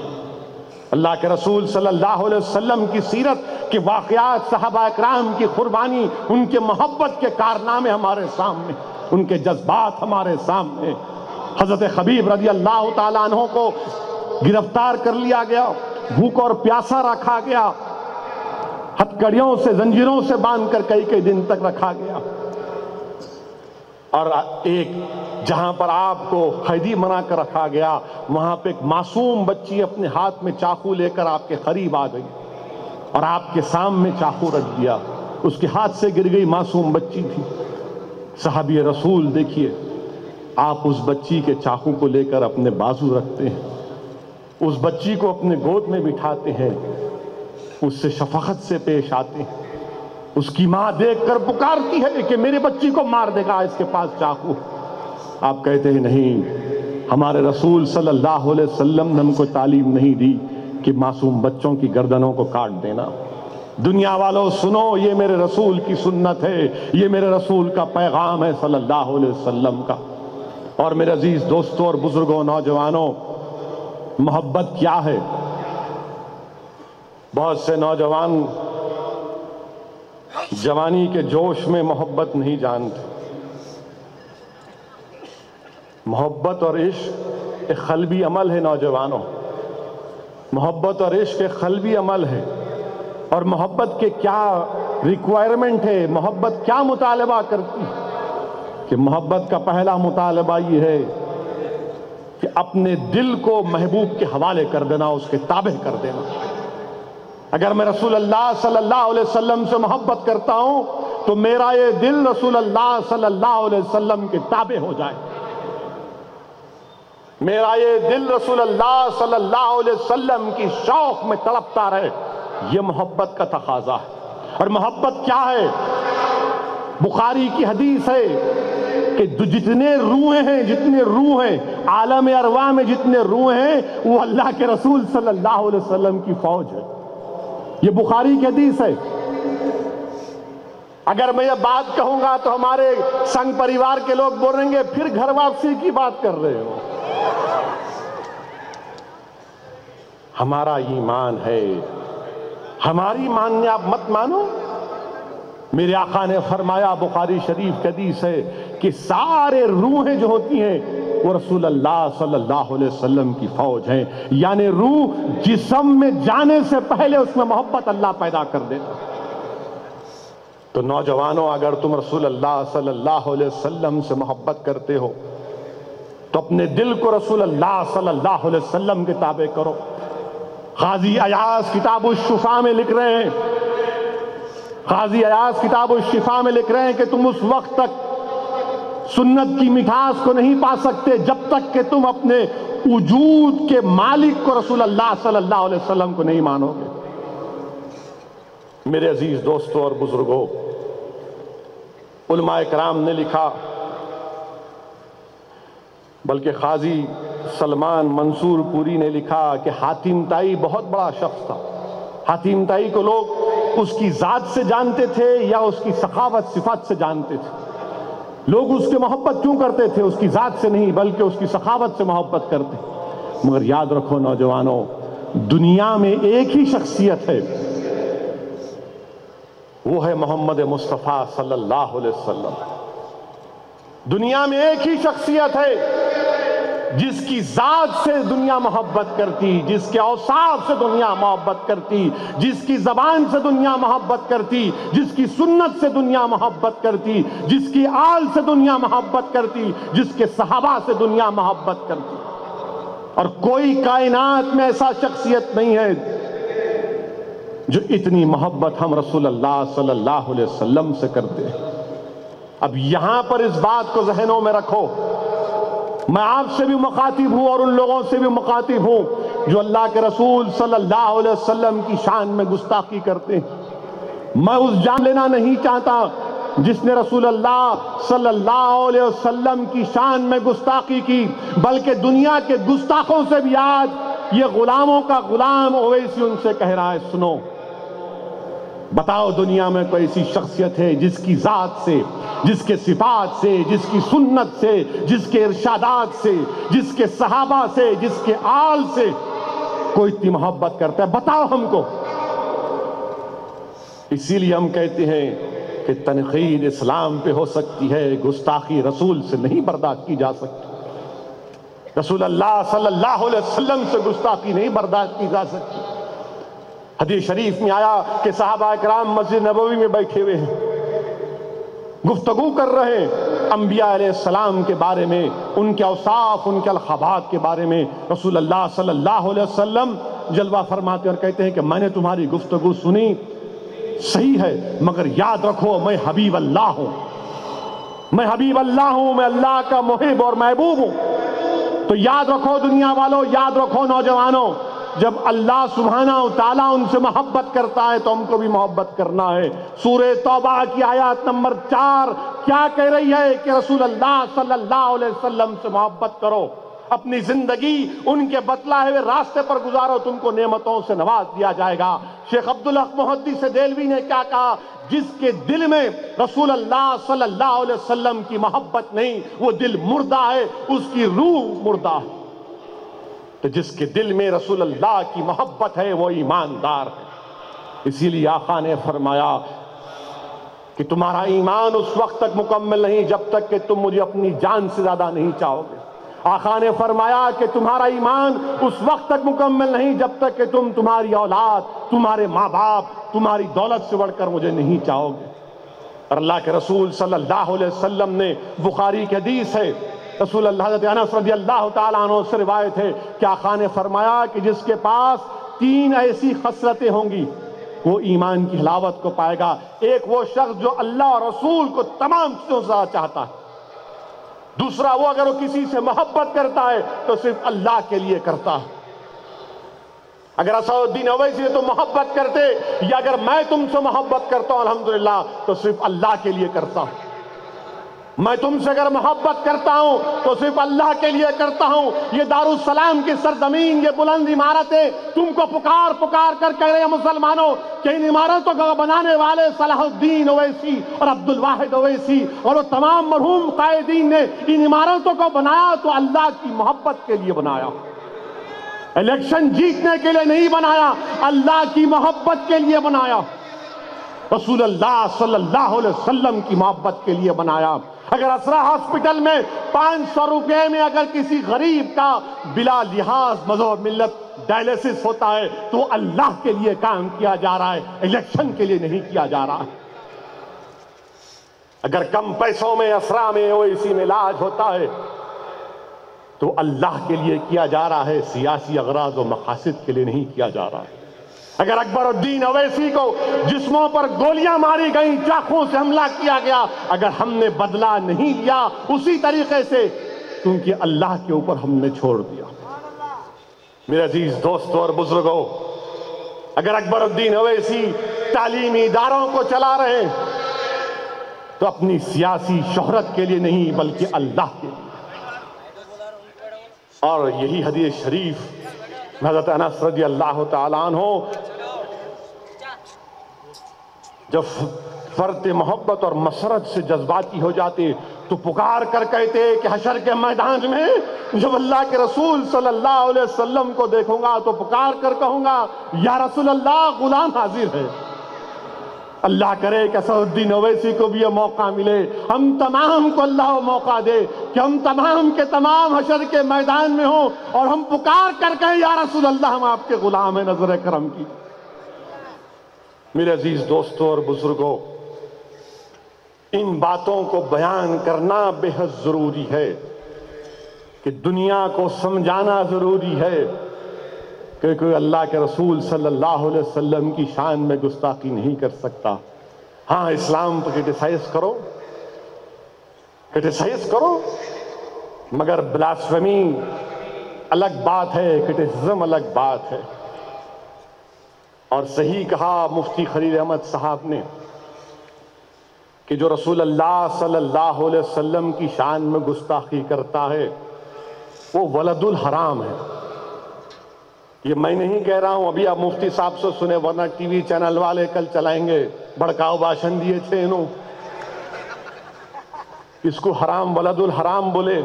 اللہ کے رسول صلی اللہ علیہ وسلم کی سیرت کے واقعات، صحابہ اکرام کی قربانی، ان کے محبت کے کارنامے ہمارے سامنے، ان کے جذبات ہمارے سامنے۔ حضرت خبیب رضی اللہ تعالیٰ عنہ کو گرفتار کر لیا گیا، بھوک اور پیاسا رکھا گیا، ہتھکڑیوں سے زنجیروں سے باندھ کر کئی دن تک رکھا گیا، اور ایک جہاں پر آپ کو قیدی بنا کر رکھا گیا وہاں پہ ایک معصوم بچی اپنے ہاتھ میں چاقو لے کر آپ کے قریب آ گئی اور آپ کے سامنے چاقو رکھ دیا، اس کے ہاتھ سے گر گئی، معصوم بچی تھی۔ صحابی رسول دیکھیے، آپ اس بچی کے چاقو کو لے کر اپنے بازو رکھتے ہیں، اس بچی کو اپنے گود میں بٹھاتے ہیں، اس سے شفقت سے پیش آتے ہیں۔ اس کی ماں دیکھ کر پکارتی ہے کہ میرے بچی کو مار دے گا، اس کے پاس چاقو۔ آپ کہتے ہیں نہیں، ہمارے رسول صلی اللہ علیہ وسلم نے ہم کو تعلیم نہیں دی کہ معصوم بچوں کی گردنوں کو کاٹ دینا۔ دنیا والوں سنو، یہ میرے رسول کی سنت ہے، یہ میرے رسول کا پیغام ہے صلی اللہ علیہ وسلم کا۔ اور میرے عزیز دوستوں اور بزرگوں، نوجوانوں، محبت کیا ہے؟ بہت سے نوجوان جوانی کے جوش میں محبت نہیں جانتے۔ محبت اور عشق ایک قلبی عمل ہے نوجوانوں، محبت اور عشق ایک قلبی عمل ہے، اور محبت کے کیا ریکوائرمنٹ ہے، محبت کیا مطالبہ کرتی ہے؟ کہ محبت کا پہلا مطالبہ یہ ہے کہ اپنے دل کو محبوب کے حوالے کر دینا، اس کے تابع کر دینا۔ اگر میں رسول اللہ صلی اللہ علیہ وسلم سے محبت کرتا ہوں تو میرا یہ دل رسول اللہ صلی اللہ علیہ وسلم کے تابع ہو جائے، میرا یہ دل رسول اللہ صلی اللہ علیہ وسلم کی شوق میں تڑپتا رہے۔ یہ محبت کا تقاضا ہے۔ اور محبت کیا ہے؟ بخاری کی حدیث ہے کہ جتنے روح ہیں عالم ارواح میں جتنے روح ہیں وہ اللہ کے رسول صلی اللہ علیہ وسلم کی فوج ہے۔ یہ بخاری کی حدیث ہے۔ اگر میں یہ بات کہوں گا تو ہمارے سنگ پریوار کے لوگ بولیں گے پھر گھر واپسی کی بات کر رہے ہو۔ ہمارا ایمان ہے، ہماری ماننے آپ مت مانو۔ میرے آقا نے فرمایا، بخاری شریف کی حدیث ہے کہ سارے روحیں جو ہوتی ہیں وہ رسول اللہ صلی اللہ علیہ وسلم کی فوج ہیں، یعنی روح جسم میں جانے سے پہلے اس میں محبت اللہ پیدا کر دیتا۔ تو نوجوانوں، اگر تم رسول اللہ صلی اللہ علیہ وسلم سے محبت کرتے ہو تو اپنے دل کو رسول اللہ صلی اللہ علیہ وسلم کے تابع کرو۔ قاضی ایاز کتاب الشفا میں لکھ رہے ہیں، قاضی ایاز کتاب الشفا میں لکھ رہے ہیں کہ تم اس وقت تک سنت کی مٹھاس کو نہیں پا سکتے جب تک کہ تم اپنے وجود کے مالک کو رسول اللہ صلی اللہ علیہ وسلم کو نہیں مانو گے۔ میرے عزیز دوستوں اور بزرگوں، علماء کرام نے لکھا، بلکہ قاضی سلمان منصور پوری نے لکھا کہ حاتم طائی بہت بڑا شخص تھا۔ حاتم طائی کو لوگ اس کی ذات سے جانتے تھے یا اس کی سخاوت صفات سے جانتے تھے؟ لوگ اس کے محبت کیوں کرتے تھے؟ اس کی ذات سے نہیں بلکہ اس کی سخاوت سے محبت کرتے۔ مگر یاد رکھو نوجوانوں، دنیا میں ایک ہی شخصیت ہے، وہ ہے محمد مصطفیٰ صلی اللہ علیہ وسلم۔ دنیا میں ایک ہی شخصیت ہے جس کی ذات سے دنیا محبت کرتی، جس کے اوصاف سے دنیا محبت کرتی، جس کی زبان سے دنیا محبت کرتی، جس کی سنت سے دنیا محبت کرتی، جس کی آل سے دنیا محبت کرتی، جس کے صحابہ سے دنیا محبت کرتی۔ اور کوئی کائنات میں ایسا شخصیت نہیں ہے جو اتنی محبت ہم رسول اللہ صلی اللہ علیہ وسلم سے کرتے ہیں۔ اب یہاں پر اس بات کو ذہنوں میں رکھو، میں آپ سے بھی مخاطب ہوں اور ان لوگوں سے بھی مخاطب ہوں جو اللہ کے رسول صلی اللہ علیہ وسلم کی شان میں گستاخی کرتے ہیں۔ میں اس جان لینا نہیں چاہتا جس نے رسول اللہ صلی اللہ علیہ وسلم کی شان میں گستاخی کی، بلکہ دنیا کے گستاخوں سے بھی آج یہ غلاموں کا غلام اویسی ان سے کہہ رہا ہے، سنو، بتاؤ دنیا میں کوئی ایسی شخصیت ہے جس کی ذات سے، جس کے صفات سے، جس کی سنت سے، جس کے ارشادات سے، جس کے صحابہ سے، جس کے آل سے کوئی اتنی محبت کرتا ہے؟ بتاؤ ہم کو۔ اسی لیے ہم کہتے ہیں کہ تنقید اسلام پہ ہو سکتی ہے، گستاخی رسول سے نہیں برداشت کی جا سکتی۔ رسول اللہ صلی اللہ علیہ وسلم سے گستاخی نہیں برداشت کی جا سکتی۔ حدیث شریف میں آیا کہ صحابہ اکرام مسجد نبوی میں بیٹھے ہوئے ہیں، گفتگو کر رہے ہیں انبیاء علیہ السلام کے بارے میں، ان کے اوصاف، ان کے الخبات کے بارے میں۔ رسول اللہ صلی اللہ علیہ وسلم جلوہ فرماتے اور کہتے ہیں کہ میں نے تمہاری گفتگو سنی، صحیح ہے، مگر یاد رکھو میں حبیب اللہ ہوں، میں حبیب اللہ ہوں، میں اللہ کا محب اور محبوب ہوں۔ تو یاد رکھو دنیا والوں، یاد رکھو نوجوانوں، جب اللہ سبحانہ وتعالیٰ ان سے محبت کرتا ہے تو ہم کو بھی محبت کرنا ہے۔ سورہ توبہ کی آیات نمبر 4 کیا کہہ رہی ہے کہ رسول اللہ صلی اللہ علیہ وسلم سے محبت کرو، اپنی زندگی ان کے بتلائے ہوئے راستے پر گزارو، تم کو نعمتوں سے نواز دیا جائے گا۔ شیخ عبدالحق محدث دہلوی نے کیا کہا؟ جس کے دل میں رسول اللہ صلی اللہ علیہ وسلم کی محبت نہیں، وہ دل مردہ ہے، اس کی روح مردہ ہے۔ تو جس کے دل میں رسول اللہ کی محبت ہے وہ ایماندار ہے۔ اسی لیے آقا نے فرمایا کہ تمہارا ایمان اس وقت تک مکمل نہیں جب تک کہ تم مجھے اپنی جان سے زیادہ نہیں چاہو گے۔ آقا نے فرمایا کہ تمہارا ایمان اس وقت تک مکمل نہیں جب تک کہ تمہاری اولاد، تمہارے ماں باپ، تمہاری دولت سے بڑھ کر مجھے نہیں چاہو گے۔ اور اللہ کے رسول صلی اللہ علیہ وسلم نے، بخاری کی حدیث ہے، رسول اللہ حضرت انس رضی اللہ تعالیٰ عنہ سے روایت ہے کہ آقا نے فرمایا کہ جس کے پاس 3 ایسی خصلتیں ہوں گی وہ ایمان کی حلاوت کو پائے گا۔ ایک وہ شخص جو اللہ اور رسول کو تمام چیزوں سے زیادہ چاہتا ہے۔ دوسرا، وہ اگر وہ کسی سے محبت کرتا ہے تو صرف اللہ کے لیے کرتا ہے۔ اگر اسد الدین اویسی تو محبت کرتے، یا اگر میں تم سے محبت کرتا ہوں الحمدللہ تو صرف اللہ کے لیے کرتا ہوں۔ میں تم سے اگر محبت کرتا ہوں تو صرف اللہ کے لیے کرتا ہوں۔ یہ دارالسلام کی سرزمین، یہ بلند عمارتیں تم کو پکار پکار کر کہہ رہے ہیں مسلمانوں کہ ان عمارتوں کو بنانے والے صلاح الدین اویسی اور عبد الواحد اویسی اور وہ تمام مرحوم قائدین نے ان عمارتوں کو بنایا تو اللہ کی محبت کے لیے بنایا، الیکشن جیتنے کے لیے نہیں بنایا، اللہ کی محبت کے لیے بنایا، رسول اللہ صلی اللہ علیہ وسلم کی محبت کے لیے بنایا۔ اگر اسرا ہاسپٹل میں 500 روپے میں اگر کسی غریب کا بلا لحاظ مذہب ملت ڈائلیسس ہوتا ہے تو اللہ کے لیے کام کیا جا رہا ہے، الیکشن کے لیے نہیں کیا جا رہا ہے۔ اگر کم پیسوں میں اسرا میں اویسی میں علاج ہوتا ہے تو اللہ کے لیے کیا جا رہا ہے، سیاسی اغراض و مقاصد کے لیے نہیں کیا جا رہا ہے۔ اگر اکبر الدین اویسی کو جسموں پر گولیاں ماری گئیں، چاقوں سے حملہ کیا گیا، اگر ہم نے بدلہ نہیں لیا اسی طریقے سے، کیونکہ اللہ کے اوپر ہم نے چھوڑ دیا۔ میرے عزیز دوستوں اور بزرگوں، اگر اکبر الدین اویسی تعلیمی اداروں کو چلا رہے ہیں تو اپنی سیاسی شہرت کے لیے نہیں بلکہ اللہ کے لیے۔ اور یہی حدیث شریف حضرت انس رضی اللہ تعالیٰ عنہ، جب فرد محبت اور مسرت سے جذباتی ہو جاتے تو پکار کر کہتے کہ حشر کے میدان میں جب اللہ کے رسول صلی اللہ علیہ وسلم کو دیکھوں گا تو پکار کر کہوں گا یا رسول اللہ غلام حاضر ہے۔ اللہ کرے کہ اسد الدین اویسی کو بھی یہ موقع ملے، ہم تمام کو اللہ وہ موقع دے کہ ہم تمام کے تمام حشر کے میدان میں ہوں اور ہم پکار کر کہیں یا رسول اللہ ہم آپ کے غلام ہیں، نظر کرم کی۔ میرے عزیز دوستوں اور بزرگوں، ان باتوں کو بیان کرنا بے حد ضروری ہے کہ دنیا کو سمجھانا ضروری ہے کہ کوئی اللہ کے رسول صلی اللہ علیہ وسلم کی شان میں گستاخی نہیں کر سکتا۔ ہاں، اسلام کو کرٹیسائز کرو، مگر بلاسفیمی الگ بات ہے، کرٹیسزم الگ بات ہے۔ اور صحیح کہا مفتی خلیل احمد صاحب نے کہ جو رسول اللہ صلی اللہ علیہ وسلم کی شان میں گستاخی کرتا ہے وہ ولد الحرام ہے۔ یہ میں نہیں کہہ رہا ہوں، ابھی آپ مفتی صاحب سے سنے، ورنہ ٹی وی چینل والے کل چلائیں گے، بھڑکاؤ بھاشن دیے تھے انہوں، اس کو حرام ولد الحرام بولے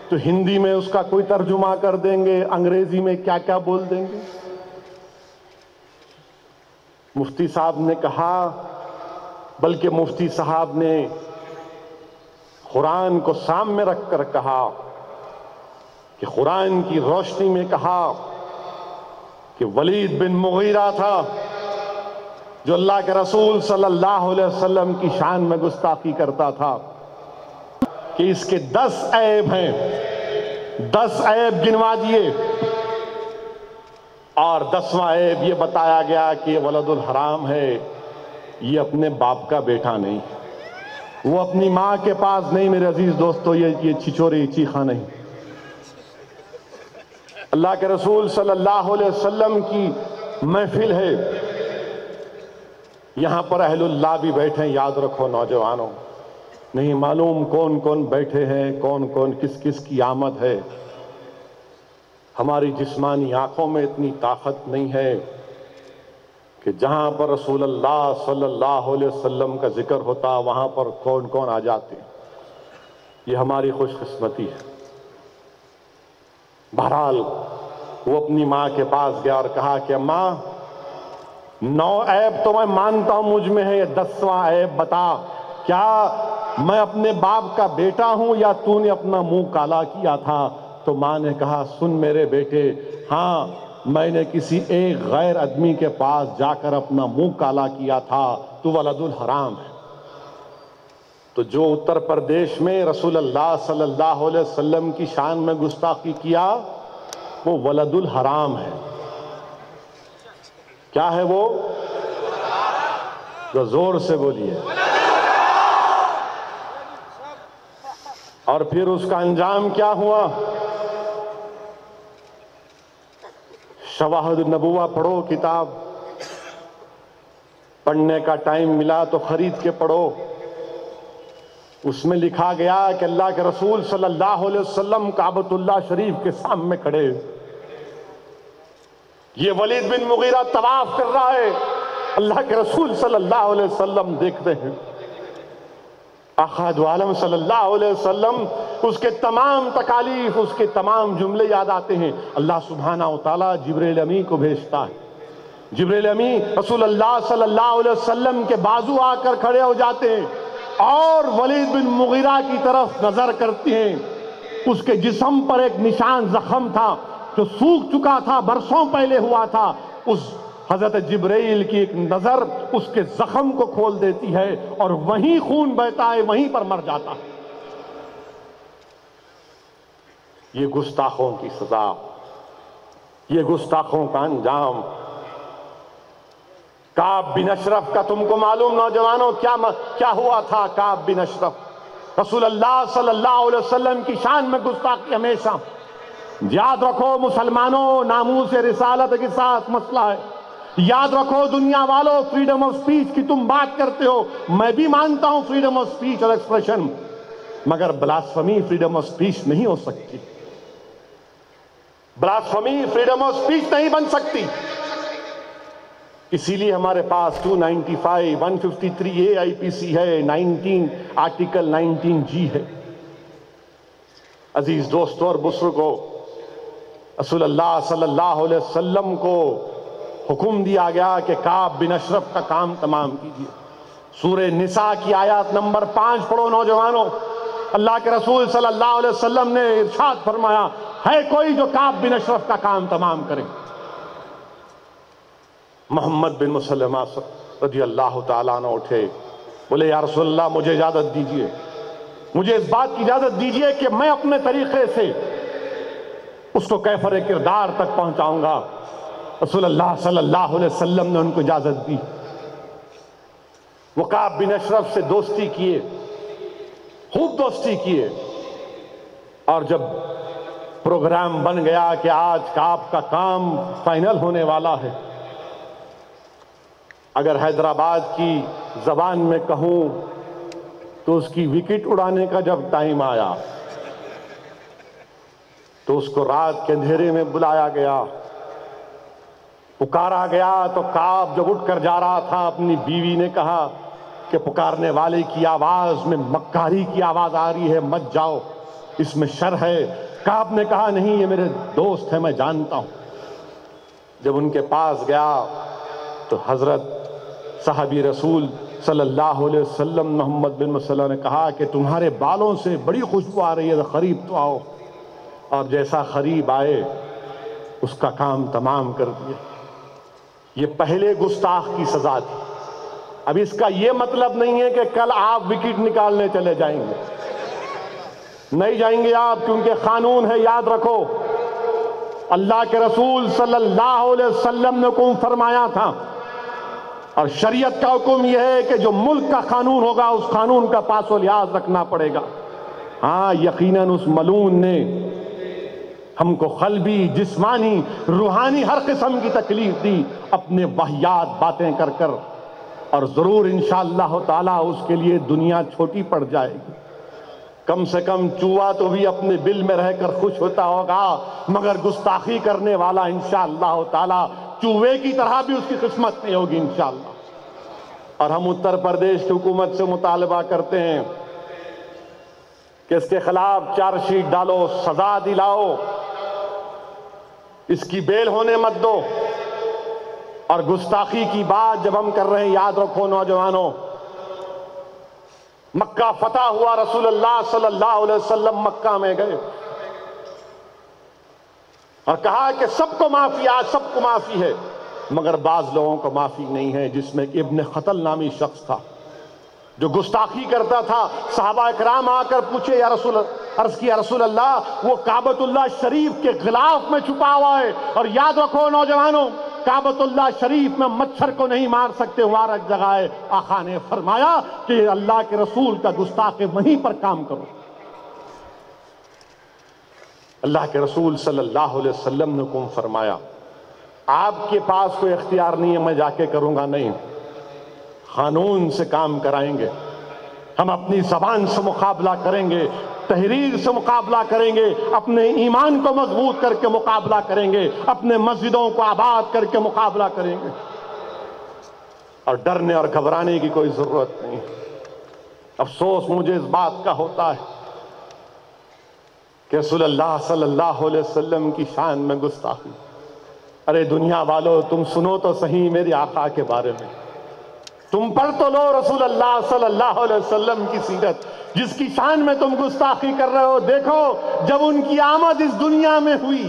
تو ہندی میں اس کا کوئی ترجمہ کر دیں گے، انگریزی میں کیا کیا بول دیں گے۔ مفتی صاحب نے کہا، بلکہ مفتی صاحب نے قرآن کو سامنے رکھ کر کہا کہ قرآن کی روشنی میں کہا کہ ولید بن مغیرہ تھا جو اللہ کے رسول صلی اللہ علیہ وسلم کی شان میں گستاخی کرتا تھا کہ اس کے 10 عیب ہیں، 10 عیب گنوا دیے، اور 10واں عیب یہ بتایا گیا کہ یہ ولد الحرام ہے، یہ اپنے باپ کا بیٹا نہیں، وہ اپنی ماں کے پاس نہیں۔ میرے عزیز دوستو، یہ چھچوری چیخا نہیں۔ اللہ کے رسول صلی اللہ علیہ وسلم کی محفل ہے، یہاں پر اہل اللہ بھی بیٹھے ہیں، یاد رکھو نوجوانوں، نہیں معلوم کون کون بیٹھے ہیں، کون کون کس کس کی آمد ہے۔ ہماری جسمانی آنکھوں میں اتنی طاقت نہیں ہے کہ جہاں پر رسول اللہ صلی اللہ علیہ وسلم کا ذکر ہوتا وہاں پر کون کون آ جاتے، یہ ہماری خوش قسمتی ہے۔ بہرحال وہ اپنی ماں کے پاس گیا اور کہا کہ ماں، 9 عیب تو میں مانتا ہوں مجھ میں ہے، یہ 10واں عیب بتا، کیا میں اپنے باپ کا بیٹا ہوں یا تو نے اپنا منہ کالا کیا تھا؟ تو ماں نے کہا سن میرے بیٹے، ہاں میں نے کسی ایک غیر آدمی کے پاس جا کر اپنا منہ کالا کیا تھا، تو ولد الحرام ہے۔ تو جو اتر پردیش میں رسول اللہ صلی اللہ علیہ وسلم کی شان میں گستاخی کیا وہ ولد الحرام ہے۔ کیا ہے وہ؟ جو زور سے بولیے۔ اور پھر اس کا انجام کیا ہوا؟ شواہد النبوہ پڑھو کتاب، پڑھنے کا ٹائم ملا تو خرید کے پڑھو۔ اس میں لکھا گیا کہ اللہ کے رسول صلی اللہ علیہ وسلم کعبۃ اللہ شریف کے سامنے کھڑے، یہ ولید بن مغیرہ طواف کر رہا ہے، اللہ کے رسول صلی اللہ علیہ وسلم دیکھتے ہیں۔ آقا دو عالم صلی اللہ علیہ وسلم، اس کے تمام تکالیف، اس کے تمام جملے یاد آتے ہیں۔ اللہ سبحانہ وتعالیٰ جبریل امی کو بھیجتا ہے، جبریل امی رسول اللہ صلی اللہ علیہ وسلم کے بازو آ کر کھڑے ہو جاتے ہیں اور ولید بن مغیرہ کی طرف نظر کرتے ہیں۔ اس کے جسم پر ایک نشان زخم تھا جو سوکھ چکا تھا، برسوں پہلے ہوا تھا۔ اس حضرت جبرائیل کی ایک نظر اس کے زخم کو کھول دیتی ہے اور وہیں خون بہتا ہے، وہیں پر مر جاتا ہے۔ یہ گستاخوں کی سزا، یہ گستاخوں کا انجام۔ کعب بن اشرف کا تم کو معلوم نوجوانوں کیا ہوا تھا؟ کعب بن اشرف رسول اللہ صلی اللہ علیہ وسلم کی شان میں گستاخی ہمیشہ۔ یاد رکھو مسلمانوں، ناموس رسالت کے ساتھ مسئلہ ہے۔ یاد رکھو دنیا والوں، فریڈم آف سپیچ کی تم بات کرتے ہو، میں بھی مانتا ہوں فریڈم آف سپیچ اور ایکسپریشن، مگر بلاسفمی فریڈم آف سپیچ نہیں ہو سکتی۔ بلاسفمی فریڈم آف سپیچ نہیں بن سکتی۔ اسی لیے ہمارے پاس 295 153 آئی پی سی ہے، آرٹیکل 19G ہے۔ عزیز دوستوں اور بزرگوں، رسول اللہ صلی اللہ علیہ وسلم کو حکم دیا گیا کہ کعب بن اشرف کا کام تمام کیجیے۔ سورہ نساء کی آیات نمبر 5 پڑھو نوجوانوں۔ اللہ کے رسول صلی اللہ علیہ وسلم نے ارشاد فرمایا، ہے کوئی جو کعب بن اشرف کا کام تمام کرے؟ محمد بن مسلمہ رضی اللہ تعالیٰ عنہ اٹھے، بولے یا رسول اللہ مجھے اجازت دیجئے، مجھے اس بات کی اجازت دیجئے کہ میں اپنے طریقے سے اس کو کیفر کردار تک پہنچاؤں گا۔ رسول اللہ صلی اللہ علیہ وسلم نے ان کو اجازت دی۔ وہ کعب بن اشرف سے دوستی کیے، خوب دوستی کیے، اور جب پروگرام بن گیا کہ آج کعب کا کام فائنل ہونے والا ہے، اگر حیدرآباد کی زبان میں کہوں تو اس کی وکٹ اڑانے کا جب ٹائم آیا تو اس کو رات کے اندھیرے میں بلایا گیا، پکارا گیا۔ تو کعب جب اٹھ کر جا رہا تھا، اپنی بیوی نے کہا کہ پکارنے والے کی آواز میں مکاری کی آواز آ رہی ہے، مت جاؤ، اس میں شر ہے۔ کعب نے کہا نہیں، یہ میرے دوست ہیں، میں جانتا ہوں۔ جب ان کے پاس گیا تو حضرت صحابی رسول صلی اللہ علیہ وسلم محمد بن مسلمہ نے کہا کہ تمہارے بالوں سے بڑی خوشبو آ رہی ہے، قریب تو آؤ۔ اور جیسا قریب آئے اس کا کام تمام کر دیا۔ یہ پہلے گستاخ کی سزا تھی۔ اب اس کا یہ مطلب نہیں ہے کہ کل آپ وکٹ نکالنے چلے جائیں گے، نہیں جائیں گے آپ، کیونکہ قانون ہے۔ یاد رکھو اللہ کے رسول صلی اللہ علیہ وسلم نے حکم فرمایا تھا، اور شریعت کا حکم یہ ہے کہ جو ملک کا قانون ہوگا اس قانون کا پاس و لحاظ رکھنا پڑے گا۔ ہاں یقیناً اس ملعون نے ہم کو قلبی، جسمانی، روحانی ہر قسم کی تکلیف دی اپنے واہیات باتیں کر کر، اور ضرور انشاءاللہ تعالی اس کے لیے دنیا چھوٹی پڑ جائے گی۔ کم سے کم چوہا تو بھی اپنے بل میں رہ کر خوش ہوتا ہوگا، مگر گستاخی کرنے والا انشاءاللہ تعالی چوہے کی طرح بھی اس کی قسمت نہیں ہوگی انشاءاللہ۔ اور ہم اتر پردیش کی حکومت سے مطالبہ کرتے ہیں کہ اس کے خلاف چارج شیٹ ڈالو، سزا دلاؤ، اس کی بیل ہونے مت دو۔ اور گستاخی کی بات جب ہم کر رہے ہیں، یاد رکھو نوجوانوں، مکہ فتح ہوا، رسول اللہ صلی اللہ علیہ وسلم مکہ میں گئے اور کہا کہ سب کو معافی، آج سب کو معافی ہے، مگر بعض لوگوں کو معافی نہیں ہے، جس میں ابن خطل نامی شخص تھا جو گستاخی کرتا تھا۔ صحابہ اکرام آ کر پوچھے، عرض کی یا رسول اللہ، وہ کعبۃ اللہ شریف کے غلاف میں چھپا ہوا ہے، اور یاد رکھو نوجوانوں، کعبۃ اللہ شریف میں مچھر کو نہیں مار سکتے، وہاں ایک جگہ ہے۔ آقا نے فرمایا کہ اللہ کے رسول کا گستاخ ہے، وہیں پر کام کرو۔ اللہ کے رسول صلی اللہ علیہ وسلم نے حکم فرمایا، آپ کے پاس کوئی اختیار نہیں ہے میں جا کے کروں گا، نہیں، قانون سے کام کرائیں گے، ہم اپنی زبان سے مقابلہ کریں گے، تحریر سے مقابلہ کریں گے، اپنے ایمان کو مضبوط کر کے مقابلہ کریں گے، اپنے مسجدوں کو آباد کر کے مقابلہ کریں گے، اور ڈرنے اور گھبرانے کی کوئی ضرورت نہیں۔ افسوس مجھے اس بات کا ہوتا ہے کہ رسول اللہ صلی اللہ علیہ وسلم کی شان میں گستاخی۔ ارے دنیا والو، تم سنو تو صحیح میرے آقا کے بارے میں، تم پڑھ تو لو رسول اللہ صلی اللہ علیہ وسلم کی سیرت، جس کی شان میں تم گستاخی کر رہے ہو۔ دیکھو جب ان کی آمد اس دنیا میں ہوئی،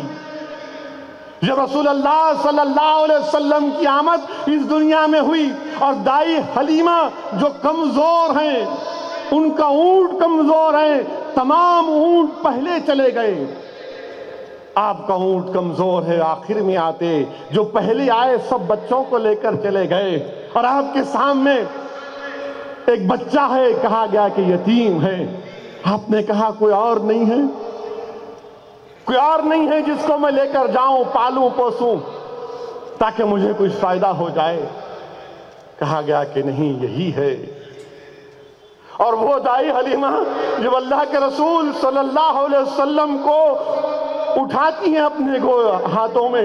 جب رسول اللہ صلی اللہ علیہ وسلم کی آمد اس دنیا میں ہوئی، اور دائی حلیمہ جو کمزور ہیں، ان کا اونٹ کمزور ہے، تمام اونٹ پہلے چلے گئے، آپ کا اونٹ کمزور ہے، آخر میں آتے، جو پہلے آئے سب بچوں کو لے کر چلے گئے، اور آپ کے سامنے ایک بچہ ہے، کہا گیا کہ یتیم ہے۔ آپ نے کہا کوئی اور نہیں ہے، کوئی اور نہیں ہے جس کو میں لے کر جاؤں، پالوں پوسوں تاکہ مجھے کچھ فائدہ ہو جائے؟ کہا گیا کہ نہیں، یہی ہے۔ اور وہ دائی حلیمہ جب اللہ کے رسول صلی اللہ علیہ وسلم کو اٹھاتی ہیں اپنے ہاتھوں میں،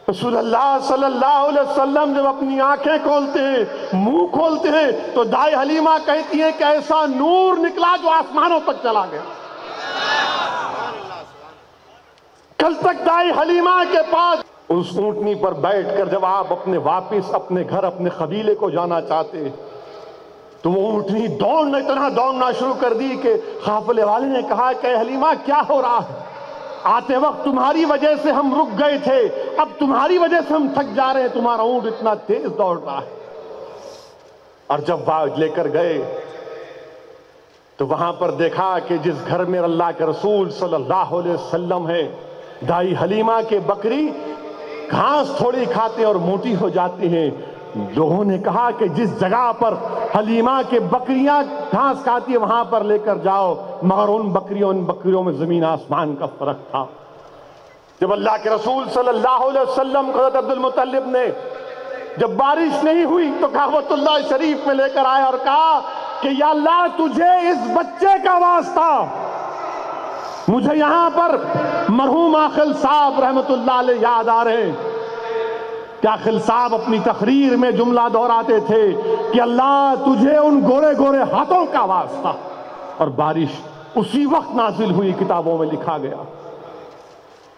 رسول اللہ صلی اللہ علیہ وسلم جب اپنی آنکھیں کھولتے ہیں، منہ کھولتے ہیں، تو دائی حلیمہ کہتی ہیں کہ ایسا نور نکلا جو آسمانوں تک چلا گیا۔ کل تک دائی حلیمہ کے پاس اس اونٹنی پر بیٹھ کر جب آپ واپس اپنے گھر، اپنے قبیلے کو جانا چاہتے، تو وہ اونٹنی اتنا دوڑنا شروع کر دی کہ قافلے والے نے کہا کہ حلیمہ کیا ہو رہا ہے؟ آتے وقت تمہاری وجہ سے ہم رک گئے تھے، اب تمہاری وجہ سے ہم تھک جا رہے ہیں، تمہارا اونٹ اتنا تیز دوڑ رہا ہے۔ اور جب وہ لے کر گئے تو وہاں پر دیکھا کہ جس گھر میں اللہ کے رسول صلی اللہ علیہ وسلم ہے، دائی حلیمہ کے بکری گھاس تھوڑی کھاتے اور موٹی ہو جاتی ہیں۔ لوگوں نے کہا کہ جس جگہ پر حلیمہ کے بکریاں گھاس کھاتی ہیں وہاں پر لے کر جاؤ، مگر ان بکریوں میں زمین آسمان کا فرق تھا۔ جب اللہ کے رسول صلی اللہ علیہ وسلم کو حضرت عبد المطلب نے جب بارش نہیں ہوئی تو کعبۃ اللہ شریف میں لے کر آئے اور کہا کہ یا اللہ تجھے اس بچے کا واسطہ، مجھے یہاں پر مرحوم عاقل صاحب رحمت اللہ علیہ یاد آ رہے ہیں کہ عاقل صاحب اپنی تقریر میں جملہ دہراتے تھے کہ اللہ تجھے ان گورے گورے ہاتھوں کا واسطہ، اور بارش اسی وقت نازل ہوئی، کتابوں میں لکھا گیا۔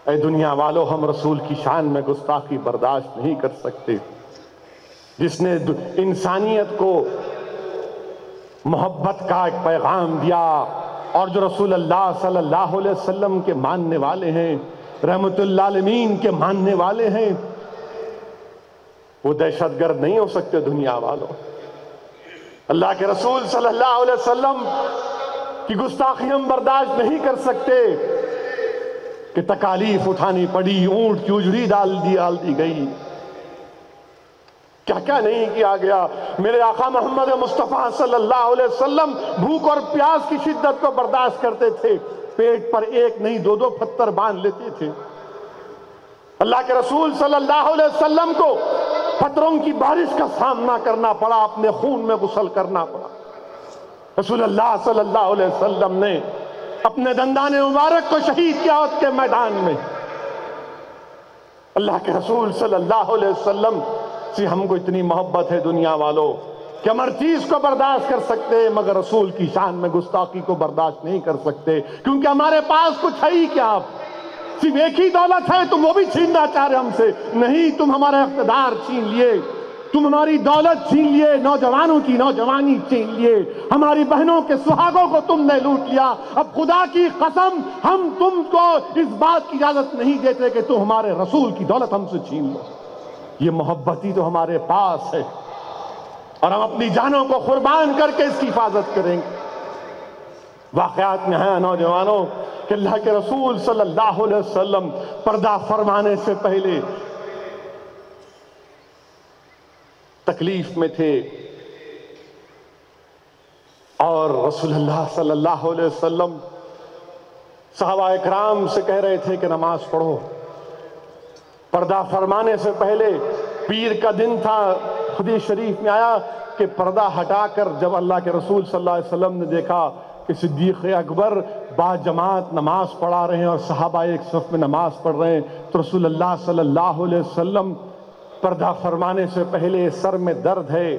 اے دنیا والو، ہم رسول کی شان میں گستاخی برداشت نہیں کر سکتے۔ جس نے انسانیت کو محبت کا ایک پیغام دیا، اور جو رسول اللہ صلی اللہ علیہ وسلم کے ماننے والے ہیں، رحمت اللہ عالمین کے ماننے والے ہیں، وہ دہشت گرد نہیں ہو سکتے۔ دنیا والوں، اللہ کے رسول صلی اللہ علیہ وسلم کی گستاخی ہم برداشت نہیں کر سکتے کہ تکالیف اٹھانی پڑی، اونٹ کی اجری ڈال دی گئی، کیا کیا نہیں کیا گیا۔ میرے آقا محمد مصطفیٰ صلی اللہ علیہ وسلم بھوک اور پیاس کی شدت کو برداشت کرتے تھے، پیٹ پر ایک نہیں دو پتھر باندھ لیتے تھے۔ اللہ کے رسول صلی اللہ علیہ وسلم کو پتھروں کی بارش کا سامنا کرنا پڑا، اپنے خون میں غسل کرنا پڑا۔ رسول اللہ صلی اللہ علیہ وسلم نے اپنے دندان مبارک کو شہید کیا احد کے میدان میں۔ اللہ کے رسول صلی اللہ علیہ وسلم سے ہم کو اتنی محبت ہے دنیا والوں کہ ہم ہر چیز کو برداشت کر سکتے، مگر رسول کی شان میں گستاخی کو برداشت نہیں کر سکتے، کیونکہ ہمارے پاس کچھ ہے ہی کیا؟ صرف ایک ہی دولت ہے، تم وہ بھی چھیننا چاہ رہے ہم سے؟ نہیں، تم ہمارا اقتدار چھین لیے، تم ہماری دولت چھین لیے، نوجوانوں کی نوجوانی چھین لیے، ہماری بہنوں کے سہاگوں کو تم نے لوٹ لیا۔ اب خدا کی قسم ہم تم کو اس بات کی اجازت نہیں دیتے کہ تم ہمارے رسول کی دولت ہم سے چھین لو۔ یہ محبت ہی تو ہمارے پاس ہے اور ہم اپنی جانوں کو قربان کر کے اس کی حفاظت کریں گے۔ واقعات میں ہیں نوجوانوں کہ اللہ کے رسول صلی اللہ علیہ وسلم پردہ فرمانے سے پہلے تکلیف میں تھے اور رسول اللہ صلی اللہ علیہ وسلم صحابہ اکرام سے کہہ رہے تھے کہ نماز پڑھو۔ پردہ فرمانے سے پہلے پیر کا دن تھا، حدیث شریف میں آیا کہ پردہ ہٹا کر جب اللہ کے رسول صلی اللہ علیہ وسلم نے دیکھا کہ صدیق اکبر با جماعت نماز پڑھا رہے ہیں اور صحابہ ایک صف میں نماز پڑھ رہے ہیں، تو رسول اللہ صلی اللہ علیہ وسلم پردہ فرمانے سے پہلے سر میں درد ہے،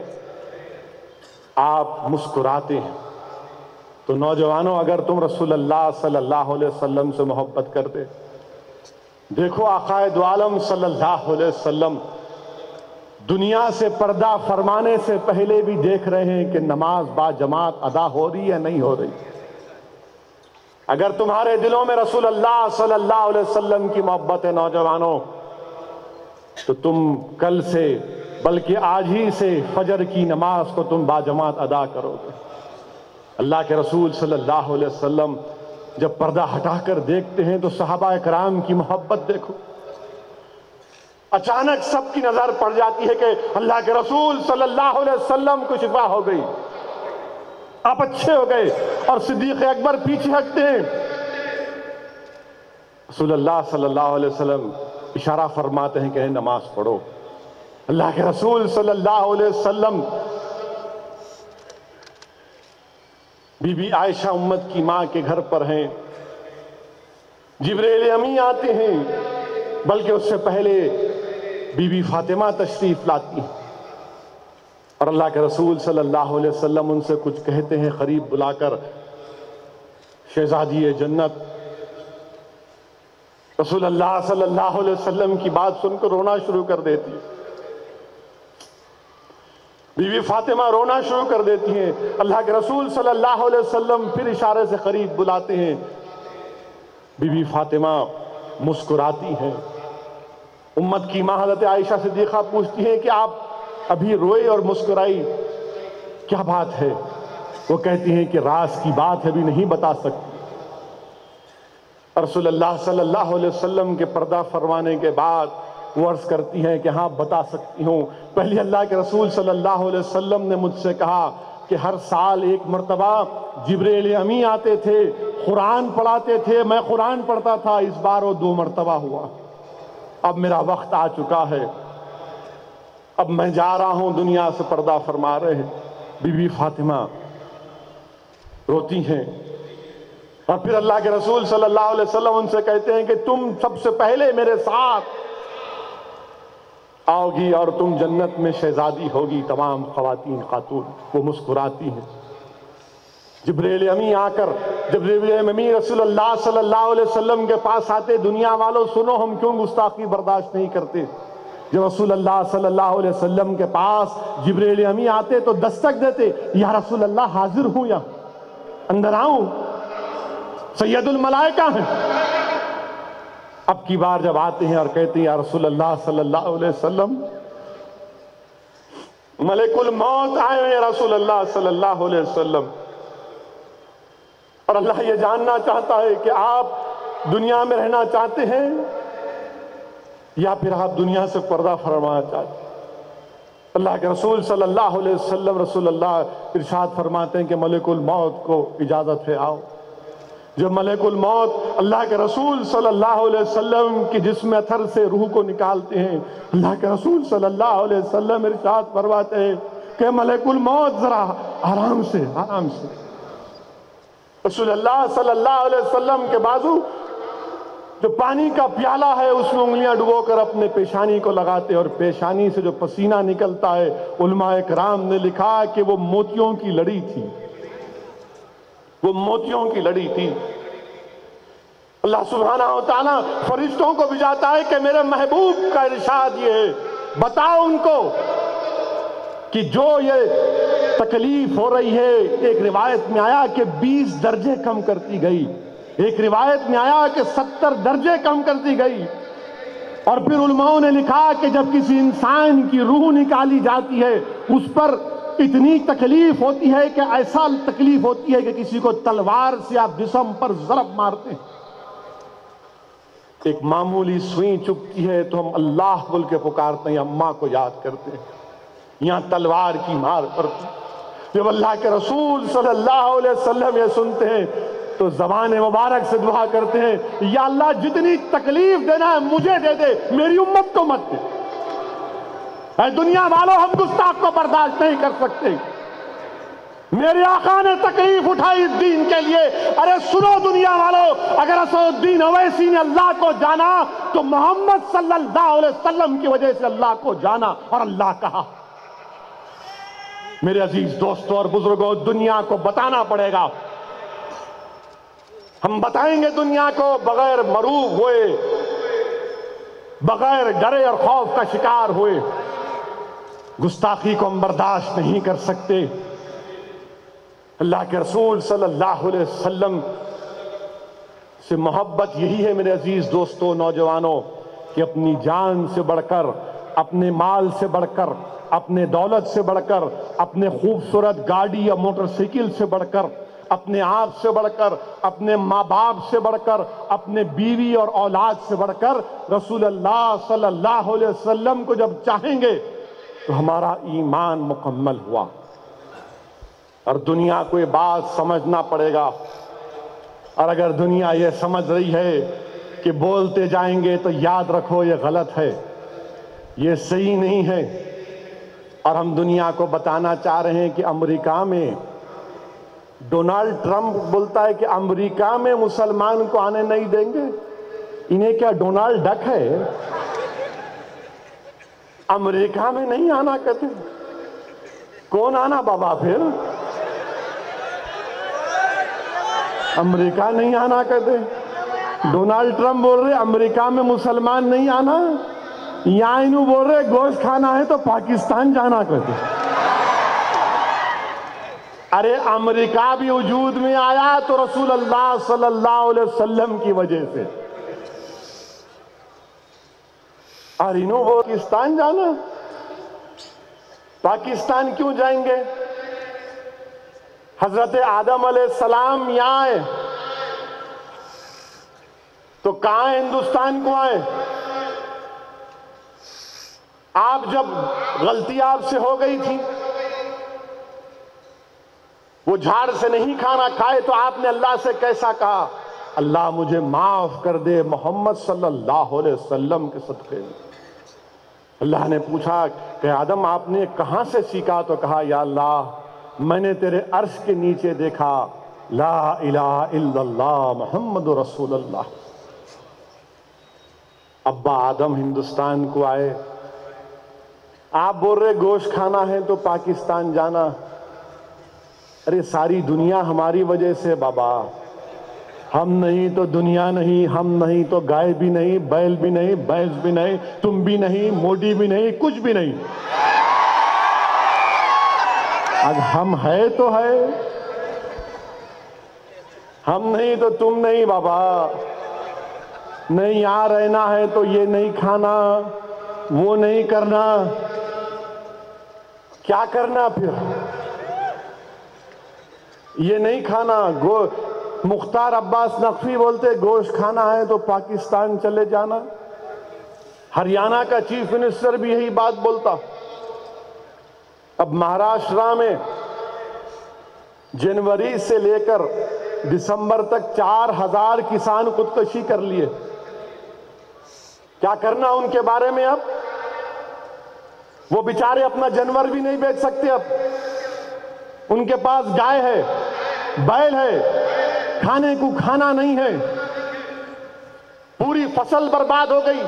آپ مسکراتے ہیں۔ تو نوجوانوں، اگر تم رسول اللہ صلی اللہ علیہ وسلم سے محبت کرتے، دیکھو آقا دو عالم صلی اللہ علیہ وسلم دنیا سے پردہ فرمانے سے پہلے بھی دیکھ رہے ہیں کہ نماز با جماعت ادا ہو رہی ہے یا نہیں ہو رہی۔ اگر تمہارے دلوں میں رسول اللہ صلی اللہ علیہ وسلم کی محبت ہے نوجوانوں، تو تم کل سے بلکہ آج ہی سے فجر کی نماز کو تم با جماعت ادا کرو گے۔ اللہ کے رسول صلی اللہ علیہ وسلم جب پردہ ہٹا کر دیکھتے ہیں تو صحابہ اکرام کی محبت دیکھو۔ اچانک سب کی نظر پڑ جاتی ہے کہ اللہ کے رسول صلی اللہ علیہ وسلم کو شفا ہو گئی، آپ اچھے ہو گئے، اور صدیق اکبر پیچھے ہٹتے ہیں۔ رسول اللہ صلی اللہ علیہ وسلم اشارہ فرماتے ہیں کہ نماز پڑھو۔ اللہ کے رسول صلی اللہ علیہ وسلم بی بی عائشہ امت کی ماں کے گھر پر ہیں، جبریل امی آتے ہیں، بلکہ اس سے پہلے بی بی فاطمہ تشریف لاتی ہیں اور اللہ کے رسول صلی اللہ علیہ وسلم ان سے کچھ کہتے ہیں قریب بلا کر، شہزادی جنت۔ رسول اللہ صلی اللہ علیہ وسلم کی بات سن کر رونا شروع کر دیتی ہے، بی بی فاطمہ رونا شروع کر دیتی ہیں۔ اللہ کے رسول صلی اللہ علیہ وسلم پھر اشارے سے قریب بلاتے ہیں، بی بی فاطمہ مسکراتی ہیں۔ امت کی ماں حضرت عائشہ صدیقہ پوچھتی ہیں کہ آپ ابھی روئے اور مسکرائی، کیا بات ہے؟ وہ کہتی ہیں کہ راز کی بات ہے، بھی نہیں بتا سکتی۔ رسول اللہ صلی اللہ علیہ وسلم کے پردہ فرمانے کے بعد وہ عرض کرتی ہیں کہ ہاں بتا سکتی ہوں۔ پہلے اللہ کے رسول صلی اللہ علیہ وسلم نے مجھ سے کہا کہ ہر سال ایک مرتبہ جبریل امی آتے تھے، قرآن پڑھاتے تھے، میں قرآن پڑھتا تھا، اس بار وہ 2 مرتبہ ہوا۔ اب میرا وقت آ چکا ہے، اب میں جا رہا ہوں، دنیا سے پردہ فرما رہے ہیں۔ بی بی فاطمہ روتی ہیں اور پھر اللہ کے رسول صلی اللہ علیہ وسلم ان سے کہتے ہیں کہ تم سب سے پہلے میرے ساتھ آؤ گی اور تم جنت میں شہزادی ہوگی، تمام خواتین خاتون۔ وہ مسکراتی ہیں۔ جبریل امی آ کر، جبریل امی رسول اللہ صلی اللہ علیہ وسلم کے پاس آتے، دنیا والوں سنو ہم کیوں گستاخی برداشت نہیں کرتے۔ جب رسول اللہ صلی اللہ علیہ وسلم کے پاس جبریل امی آتے تو دستک دیتے، یا رسول اللہ حاضر ہوں یا اندر آؤں، سید الملائکہ ہیں۔ اب کی بار جب آتے ہیں اور کہتے ہیں یا رسول اللہ صلی اللہ علیہ وسلم، ملک الموت آئے ہیں یا رسول اللہ صلی اللہ علیہ وسلم، اور اللہ یہ جاننا چاہتا ہے کہ آپ دنیا میں رہنا چاہتے ہیں یا پھر آپ دنیا سے پردہ فرمانا چاہتے ہیں۔ اللہ کے رسول صلی اللہ علیہ وسلم، رسول اللہ ارشاد فرماتے ہیں کہ ملک الموت کو اجازت ہے آؤ۔ جب ملک الموت اللہ کے رسول صلی اللہ علیہ وسلم کی جسم اثر سے روح کو نکالتے ہیں، اللہ کے رسول صلی اللہ علیہ وسلم ارشاد فرماتے ہیں کہ ملک الموت ذرا آرام سے آرام سے۔ رسول اللہ صلی اللہ علیہ وسلم کے بازو جو پانی کا پیالہ ہے اس میں انگلیاں ڈبو کر اپنے پیشانی کو لگاتے، اور پیشانی سے جو پسینہ نکلتا ہے علماء کرام نے لکھا کہ وہ موتیوں کی لڑی تھی، وہ موتیوں کی لڑی تھی۔ اللہ سبحانہ و تعالیٰ فرشتوں کو بھیجاتا ہے کہ میرے محبوب کا ارشاد یہ ہے، بتاؤ ان کو کہ جو یہ تکلیف ہو رہی ہے، ایک روایت میں آیا کہ 20 درجے کم کرتی گئی، ایک روایت میں آیا کہ 70 درجے کم کرتی گئی، اور پھر علماء نے لکھا کہ جب کسی انسان کی روح نکالی جاتی ہے اس پر اتنی تکلیف ہوتی ہے کہ ایسا تکلیف ہوتی ہے کہ کسی کو تلوار سے آپ جسم پر ضرب مارتے ہیں، ایک معمولی سوئی چبھتی ہے تو ہم اللہ بول کے پکارتے ہیں، اماں کو یاد کرتے ہیں، یہاں تلوار کی مار پڑتی۔ جب اللہ کے رسول صلی اللہ علیہ وسلم یہ سنتے ہیں تو زبان مبارک سے دعا کرتے ہیں، یا اللہ جتنی تکلیف دینا ہے مجھے دے دے، میری امت کو مت دے۔ اے دنیا والوں، ہم گستاخ کو برداشت نہیں کر سکتے، میرے آقا نے تکلیف اٹھائی اس دین کے لیے۔ ارے سنو دنیا والوں، اگر اسد الدین اویسی نے اللہ کو جانا تو محمد صلی اللہ علیہ وسلم کی وجہ سے اللہ کو جانا اور اللہ کہا۔ میرے عزیز دوستوں اور بزرگوں، دنیا کو بتانا پڑے گا، ہم بتائیں گے دنیا کو، بغیر مروب ہوئے، بغیر ڈرے اور خوف کا شکار ہوئے، گستاخی کو ہم برداشت نہیں کر سکتے۔ اللہ کے رسول صلی اللہ علیہ وسلم سے محبت یہی ہے میرے عزیز دوستوں، نوجوانوں، کہ اپنی جان سے بڑھ کر، اپنے مال سے بڑھ کر، اپنے دولت سے بڑھ کر، اپنے خوبصورت گاڑی یا موٹر سائیکل سے بڑھ کر، اپنے آپ سے بڑھ کر، اپنے ماں باپ سے بڑھ کر، اپنے بیوی اور اولاد سے بڑھ کر رسول اللہ صلی اللہ علیہ وسلم کو جب چاہیں گے تو ہمارا ایمان مکمل ہوا۔ اور دنیا کو یہ بات سمجھنا پڑے گا، اور اگر دنیا یہ سمجھ رہی ہے کہ بولتے جائیں گے تو یاد رکھو یہ غلط ہے، یہ صحیح نہیں ہے۔ اور ہم دنیا کو بتانا چاہ رہے ہیں کہ امریکہ میں ڈونالڈ ٹرمپ بولتا ہے کہ امریکہ میں مسلمان کو آنے نہیں دیں گے۔ انہیں کیا ڈونالڈ ڈک ہے؟ امریکہ میں نہیں آنا کہتے، کون آنا بابا پھر؟ امریکہ نہیں آنا کہتے، ڈونالڈ ٹرمپ بول رہے امریکہ میں مسلمان نہیں آنا، یہاں انہوں بول رہے گوشت کھانا ہے تو پاکستان جانا کہتے۔ ارے امریکہ بھی وجود میں آیا تو رسول اللہ صلی اللہ علیہ وسلم کی وجہ سے، اور انہوں پاکستان جانا، پاکستان کیوں جائیں گے؟ حضرت آدم علیہ السلام یہاں آئے تو کہاں ہندوستان کو آئے؟ آپ جب غلطی آپ سے ہو گئی تھی، وہ جھاڑ سے نہیں کھانا کھائے تو آپ نے اللہ سے کیسا کہا؟ اللہ مجھے معاف کر دے محمد صلی اللہ علیہ وسلم کے صدقے میں۔ اللہ نے پوچھا کہ آدم آپ نے کہاں سے سیکھا؟ تو کہا یا اللہ میں نے تیرے عرش کے نیچے دیکھا لا الہ الا اللہ محمد رسول اللہ۔ ابا آدم ہندوستان کو آئے، آپ بول رہے گوشت کھانا ہے تو پاکستان جانا۔ ارے ساری دنیا ہماری وجہ سے بابا، ہم نہیں تو دنیا نہیں، ہم نہیں تو گائے بھی نہیں، بیل بھی نہیں، بھینس بھی نہیں، تم بھی نہیں، موڈی بھی نہیں، کچھ بھی نہیں۔ اب ہم ہے تو ہے، ہم نہیں تو تم نہیں بابا۔ نہیں یہاں رہنا ہے تو یہ نہیں کھانا، وہ نہیں کرنا، کیا کرنا پھر؟ یہ نہیں کھانا۔ مختار عباس نقوی بولتے گوشت کھانا ہے تو پاکستان چلے جانا۔ ہریانہ کا چیف منسٹر بھی یہی بات بولتا۔ اب مہاراشٹرا میں جنوری سے لے کر دسمبر تک 4000 کسان خودکشی کر لیے۔ کیا کرنا ان کے بارے میں؟ اب وہ بیچارے اپنا جانور بھی نہیں بیچ سکتے۔ اب ان کے پاس گائے ہے، بیل ہے، کھانے کو کھانا نہیں ہے، پوری فصل برباد ہو گئی،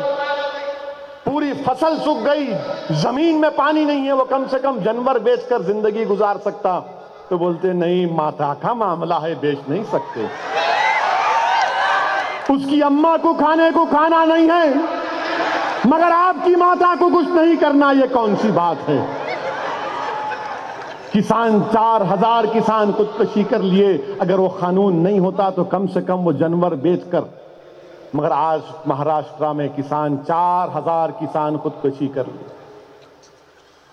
پوری فصل سوکھ گئی، زمین میں پانی نہیں ہے، وہ کم سے کم جانور بیچ کر زندگی گزار سکتا۔ تو بولتے نہیں ماتا کا معاملہ ہے، بیچ نہیں سکتے۔ اس کی اماں کو کھانے کو کھانا نہیں ہے، مگر آپ کی ماتا کو کچھ نہیں کرنا، یہ کون سی بات ہے؟ کسان 4000 کسان خودکشی کر لیے، اگر وہ قانون نہیں ہوتا تو کم سے کم وہ جانور بیچ کر، مگر آج مہاراشٹرا میں کسان 4000 کسان خودکشی کر لیے۔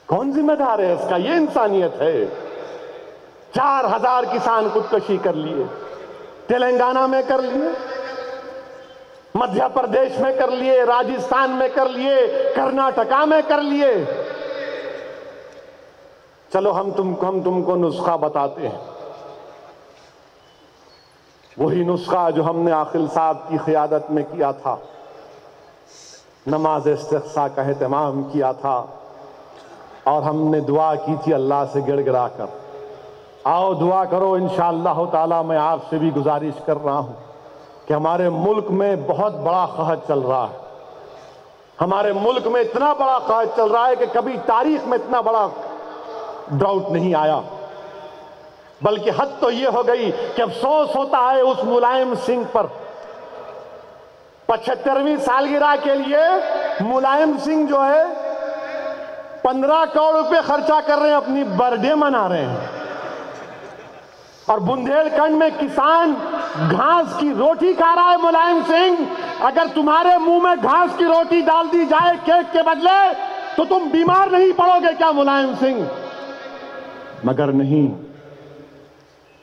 کون ذمہ دار ہے اس کا؟ یہ انسانیت ہے۔ 4000 کسان خودکشی کر لیے، تلنگانہ میں کر لیے، مدھیہ پردیش میں کر لیے، راجستھان میں کر لیے، کرناٹکا میں کر لیے۔ چلو ہم تم کو نسخہ بتاتے ہیں، وہی نسخہ جو ہم نے عاقل صاحب کی قیادت میں کیا تھا، نماز استسقاء کا اہتمام کیا تھا، اور ہم نے دعا کی تھی اللہ سے گڑ گڑا کر، آؤ دعا کرو انشاءاللہ تعالی۔ میں آپ سے بھی گزارش کر رہا ہوں کہ ہمارے ملک میں بہت بڑا قحط چل رہا ہے، ہمارے ملک میں اتنا بڑا قحط چل رہا ہے کہ کبھی تاریخ میں اتنا بڑا ڈراؤٹ نہیں آیا، بلکہ حد تو یہ ہو گئی کہ افسوس ہوتا ہے اس ملائم سنگھ پر۔ 75ویں سالگرہ کے لیے ملائم سنگھ جو ہے 15 کروڑ روپے خرچہ کر رہے ہیں، اپنی برڈے منا رہے ہیں، اور بندیل کھنڈ میں کسان گھاس کی روٹی کھا رہا ہے۔ ملائم سنگھ، اگر تمہارے منہ میں گھاس کی روٹی ڈال دی جائے کیک کے بدلے تو تم بیمار نہیں پڑو گے کیا ملائم سنگھ؟ مگر نہیں،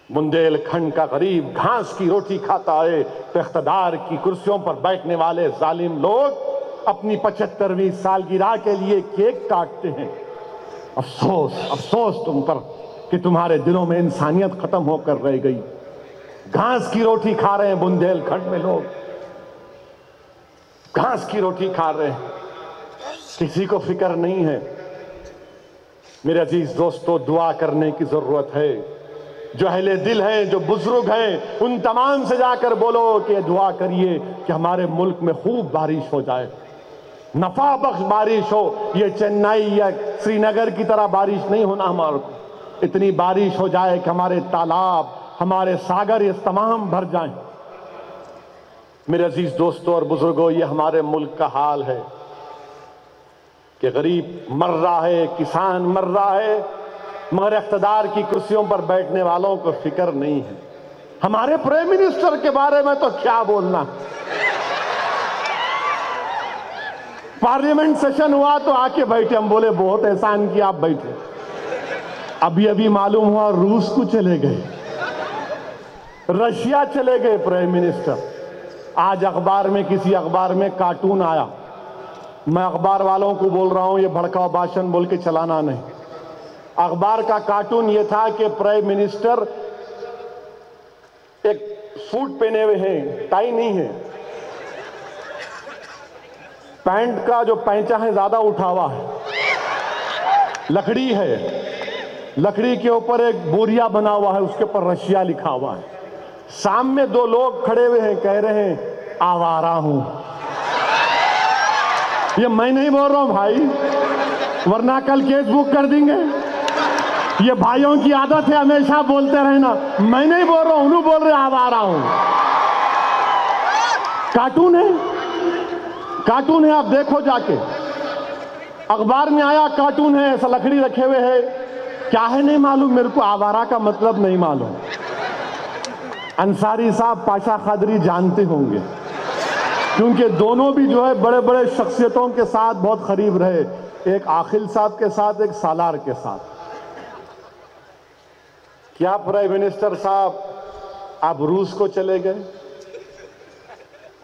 بندیل کھنڈ کا غریب گھاس کی روٹی کھاتا ہے تو اقتدار کی کرسیوں پر بیٹھنے والے ظالم لوگ اپنی 75ویں سالگرہ کے لیے کیک کاٹتے ہیں۔ افسوس افسوس تم پر کہ تمہارے دلوں میں انسانیت ختم ہو کر رہ گئی۔ گھاس کی روٹی کھا رہے ہیں بندیل کھنڈ میں لوگ، گھاس کی روٹی کھا رہے ہیں، کسی کو فکر نہیں ہے۔ میرے عزیز دوستو، دعا کرنے کی ضرورت ہے۔ جو اہل دل ہیں، جو بزرگ ہیں، ان تمام سے جا کر بولو کہ دعا کریے کہ ہمارے ملک میں خوب بارش ہو جائے، نفع بخش بارش ہو۔ یہ چنئی یا سری نگر کی طرح بارش نہیں ہونا، ہمارے کو اتنی بارش ہو جائے کہ ہمارے تالاب، ہمارے ساگر یہ تمام بھر جائیں۔ میرے عزیز دوستو اور بزرگوں، یہ ہمارے ملک کا حال ہے کہ غریب مر رہا ہے، کسان مر رہا ہے، مگر اقتدار کی کرسیوں پر بیٹھنے والوں کو فکر نہیں ہے۔ ہمارے پرائم منسٹر کے بارے میں تو کیا بولنا، پارلیمنٹ سیشن ہوا تو آ کے بیٹھے، ہم بولے بہت احسان کیا، آپ بیٹھے۔ ابھی معلوم ہوا روس کو چلے گئے، رشیا چلے گئے پرائم منسٹر۔ آج اخبار میں، کسی اخبار میں کارٹون آیا، میں اخبار والوں کو بول رہا ہوں یہ بھڑکاؤ بھاشن بول کے چلانا نہیں۔ اخبار کا کارٹون یہ تھا کہ پرائم منسٹر ایک سوٹ پہنے ہوئے ہیں، ٹائی نہیں ہے، پینٹ کا جو پینچہ ہے زیادہ اٹھا ہوا ہے، لکڑی ہے، لکڑی کے اوپر ایک بوریا بنا ہوا ہے، اس کے اوپر رشیا لکھا ہوا ہے۔ سامنے دو لوگ کھڑے ہوئے ہیں، کہہ رہے ہیں آوارہ ہوں۔ یہ میں نہیں بول رہا ہوں بھائی، ورنہ کل کیس بک کر دیں گے۔ یہ بھائیوں کی عادت ہے ہمیشہ بولتے رہنا، میں نہیں بول رہا ہوں، انہوں بول رہے آوارہ ہوں۔ کارٹون ہے، کارٹون ہے، آپ دیکھو جا کے، اخبار میں آیا کارٹون ہے، ایسا لکڑی رکھے ہوئے ہے، کیا ہے نہیں معلوم، میرے کو آوارہ کا مطلب نہیں معلوم۔ انصاری صاحب پاشا قادری جانتے ہوں گے، کیونکہ دونوں بھی جو ہے بڑے بڑے شخصیتوں کے ساتھ بہت قریب رہے، ایک عاقل صاحب کے ساتھ، ایک سالار کے ساتھ۔ کیا پرائم منسٹر صاحب آپ روس کو چلے گئے؟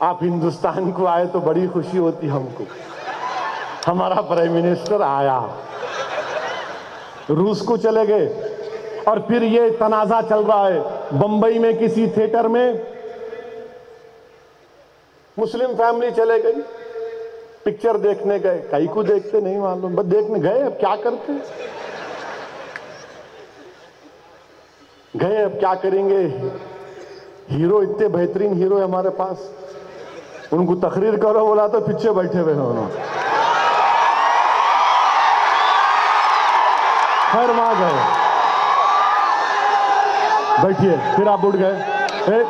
آپ ہندوستان کو آئے تو بڑی خوشی ہوتی ہم کو، ہمارا پرائم منسٹر آیا، روس کو چلے گئے۔ اور پھر یہ تنازع چل رہا ہے، بمبئی میں کسی تھیٹر میں مسلم فیملی چلے گئی، پکچر دیکھنے گئے، کئی کو دیکھتے نہیں معلوم، بس دیکھنے گئے، اب کیا کرتے گئے، اب کیا کریں گے، ہیرو اتنے بہترین ہیرو ہے ہمارے پاس، ان کو تقریر کرو بولا تو پیچھے بیٹھے ہوئے ہیں انہوں۔ خیر وہاں گئے، بیٹھیے، پھر آپ اٹھ گئے،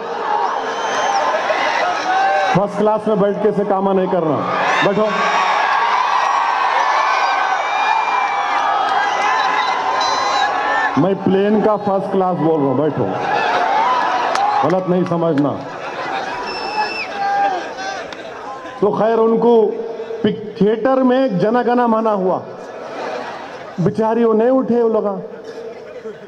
فرسٹ کلاس میں بیٹھ کے سے کامہ نہیں کرنا، بیٹھو۔ میں پلین کا فرسٹ کلاس بول رہا ہوں، بیٹھو، غلط نہیں سمجھنا۔ تو خیر ان کو تھیٹر میں جن گن من ہوا، بیچاری وہ نہیں اٹھے، وہ لگا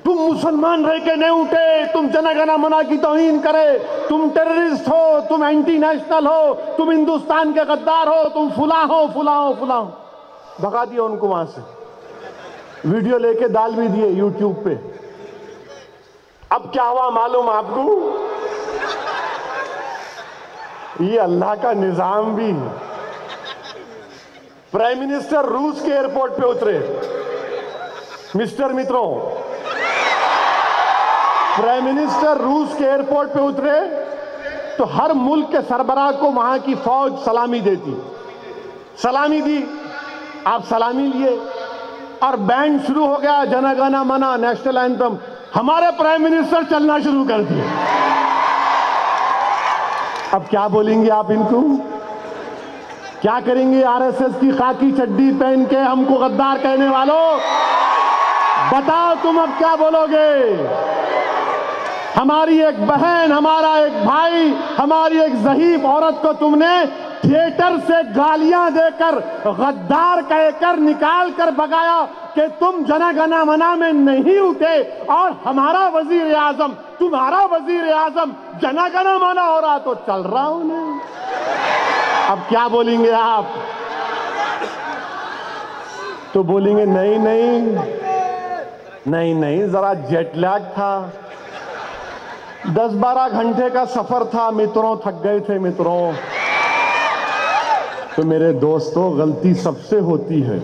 تم مسلمان رہ کے نہیں اٹھے، تم جن گن من کی توہین کرے، تم ٹیررسٹ ہو، تم اینٹی نیشنل ہو، تم ہندوستان کے غدار ہو، تم فلاں ہو فلاں ہو فلاں ہو۔ بھگا دیا ان کو وہاں سے، ویڈیو لے کے ڈال بھی دیے یوٹیوب پہ۔ اب کیا ہوا معلوم آپ کو؟ یہ اللہ کا نظام بھی ہے۔ پرائم منسٹر روس کے ایئرپورٹ پہ اترے، مسٹر متروں، پرائم منسٹر روس کے ایئرپورٹ پہ اترے تو ہر ملک کے سربراہ کو وہاں کی فوج سلامی دیتی، سلامی دی، آپ سلامی لیے اور بینڈ شروع ہو گیا، جن گن من نیشنل اینتھم، ہمارے پرائم منسٹر چلنا شروع کر دیے۔ اب کیا بولیں گے آپ ان کو؟ کیا کریں گے آر ایس ایس کی خاکی چڈی پہن کے ہم کو غدار کہنے والوں؟ بتاؤ تم اب کیا بولو گے؟ ہماری ایک بہن، ہمارا ایک بھائی، ہماری ایک ضعیف عورت کو تم نے تھیٹر سے گالیاں دے کر، غدار کہہ کر، نکال کر بگایا کہ تم جن گن من میں نہیں اٹھے، اور ہمارا وزیر اعظم، تمہارا وزیر اعظم جن گن من ہو رہا تو چل رہا ہوں نہیں۔ اب کیا بولیں گے آپ؟ تو بولیں گے نہیں نہیں نہیں نہیں، ذرا جیٹ لیگ تھا، 10-12 گھنٹے کا سفر تھا متروں، تھک گئے تھے متروں۔ تو میرے دوستو، غلطی سب سے ہوتی ہے۔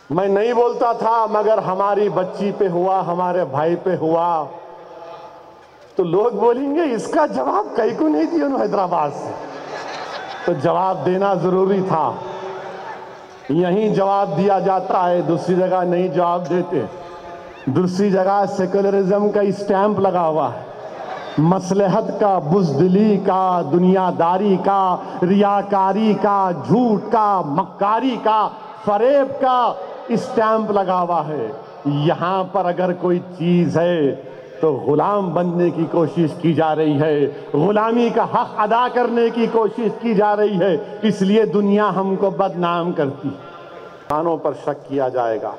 میں نہیں بولتا تھا، مگر ہماری بچی پہ ہوا، ہمارے بھائی پہ ہوا تو لوگ بولیں گے اس کا جواب کئی کو نہیں دیا انہوں حیدرآباد سے۔ تو جواب دینا ضروری تھا، یہیں جواب دیا جاتا ہے، دوسری جگہ نہیں جواب دیتے۔ دوسری جگہ سیکولرزم کا اسٹیمپ لگا ہوا ہے، مصلحت کا، بزدلی کا، دنیا داری کا، ریاکاری کا، جھوٹ کا، مکاری کا، فریب کا اسٹیمپ لگا ہوا ہے۔ یہاں پر اگر کوئی چیز ہے تو غلام بننے کی کوشش کی جا رہی ہے، غلامی کا حق ادا کرنے کی کوشش کی جا رہی ہے، اس لیے دنیا ہم کو بدنام کرتی ہے۔ کانوں پر شک کیا جائے گا،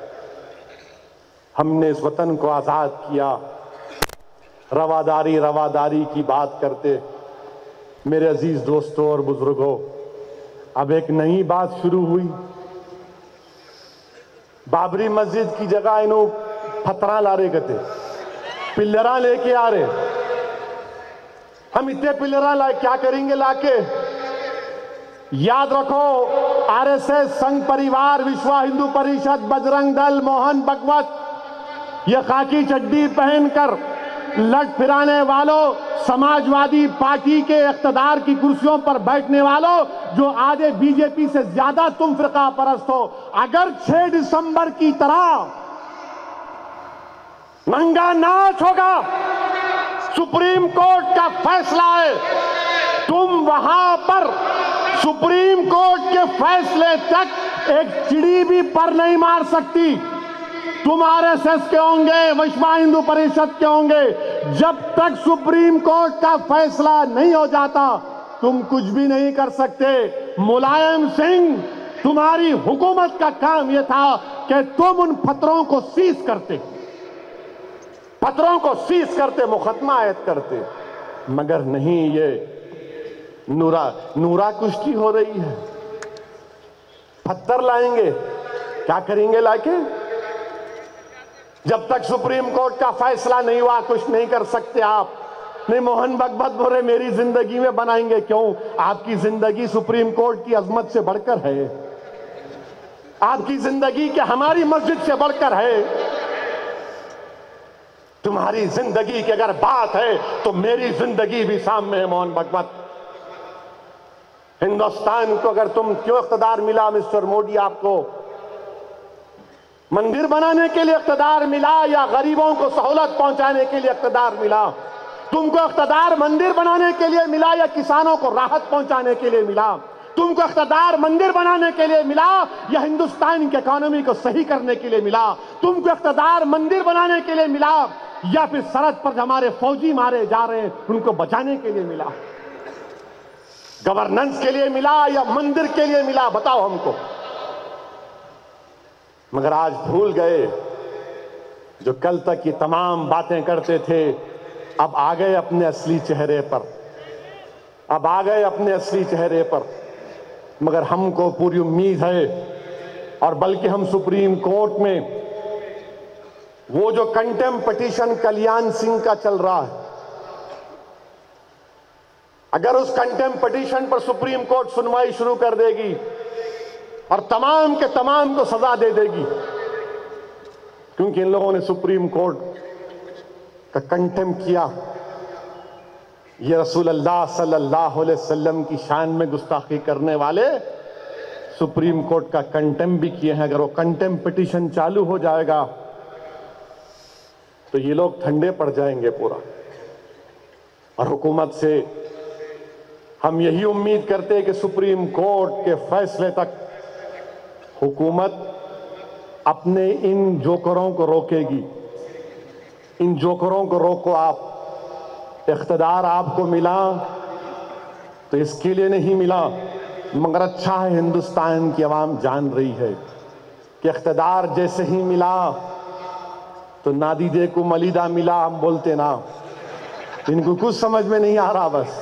ہم نے اس وطن کو آزاد کیا، رواداری کی بات کرتے۔ میرے عزیز دوستوں اور بزرگوں، اب ایک نئی بات شروع ہوئی۔ بابری مسجد کی جگہ انہوں پتھراں لا رہے کہتے، پلراں لے کے آ رہے۔ ہم اتنے پلراں لائے کیا کریں گے لا کے؟ یاد رکھو، آر ایس ایس، سنگھ پریوار، وشوا ہندو پریشد، بجرنگ دل، موہن بھگوت، یہ خاکی چڈی پہن کر لٹ پھرانے والوں، سماجوادی پارٹی کے اقتدار کی کرسیوں پر بیٹھنے والوں، جو آدھے بی جے پی سے زیادہ تم فرقہ پرست ہو، اگر 6 دسمبر کی طرح ننگا ناچ ہوگا، سپریم کورٹ کا فیصلہ ہے، تم وہاں پر سپریم کورٹ کے فیصلے تک ایک چڑی بھی پر نہیں مار سکتی۔ تم آر ایس ایس کے ہوں گے، وشوا ہندو پریشد کے ہوں گے، جب تک سپریم کورٹ کا فیصلہ نہیں ہو جاتا تم کچھ بھی نہیں کر سکتے۔ ملائم سنگھ، تمہاری حکومت کا کام یہ تھا کہ تم ان پتھروں کو سیز کرتے، مقدمہ عائد کرتے، مگر نہیں، یہ نورا کشتی ہو رہی ہے۔ پتھر لائیں گے، کیا کریں گے لا کے؟ جب تک سپریم کورٹ کا فیصلہ نہیں ہوا کچھ نہیں کر سکتے آپ۔ نہیں، موہن بھگوت بولے میری زندگی میں بنائیں گے، کیوں؟ آپ کی زندگی سپریم کورٹ کی عظمت سے بڑھ کر ہے، آپ کی زندگی کہ ہماری مسجد سے بڑھ کر ہے۔ تمہاری زندگی کی اگر بات ہے تو میری زندگی بھی سامنے ہے موہن بھگوت۔ ہندوستان کو اگر تم کیوں اقتدار ملا مسٹر مودی؟ آپ کو مندر بنانے کے لیے اقتدار ملا یا غریبوں کو سہولت پہنچانے کے لیے اقتدار ملا؟ تم کو اقتدار مندر بنانے کے لیے ملا یا کسانوں کو راحت پہنچانے کے لیے ملا؟ تم کو اقتدار مندر بنانے کے لیے ملا یا ہندوستان کی اکانومی کو صحیح کرنے کے لیے ملا؟ تم کو اقتدار مندر بنانے کے لیے ملا یا پھر سرحد پر ہمارے فوجی مارے جا رہے ہیں ان کو بچانے کے لیے ملا؟ گورننس کے لیے ملا یا مندر کے لیے ملا؟ بتاؤ ہم کو۔ مگر آج بھول گئے، جو کل تک یہ تمام باتیں کرتے تھے اب آ گئے اپنے اصلی چہرے پر، اب آ گئے اپنے اصلی چہرے پر۔ مگر ہم کو پوری امید ہے، اور بلکہ ہم سپریم کورٹ میں وہ جو کنٹیم پٹیشن کلیان سنگھ کا چل رہا ہے، اگر اس کنٹیم پٹیشن پر سپریم کورٹ سنوائی شروع کر دے گی اور تمام کے تمام کو سزا دے دے گی، کیونکہ ان لوگوں نے سپریم کورٹ کا کنٹیم کیا، یہ رسول اللہ صلی اللہ علیہ وسلم کی شان میں گستاخی کرنے والے سپریم کورٹ کا کنٹیم بھی کیے ہیں۔ اگر وہ کنٹیم پٹیشن چالو ہو جائے گا تو یہ لوگ ٹھنڈے پڑ جائیں گے پورا۔ اور حکومت سے ہم یہی امید کرتے ہیں کہ سپریم کورٹ کے فیصلے تک حکومت اپنے ان جوکروں کو روکے گی۔ ان جوکروں کو روکو آپ۔ اقتدار آپ کو ملا تو اس کے لیے نہیں ملا، مگر اچھا ہے ہندوستان کی عوام جان رہی ہے کہ اقتدار جیسے ہی ملا تو نادیدے کو ملیدہ ملا، ہم بولتے نا، ان کو کچھ سمجھ میں نہیں آ رہا، بس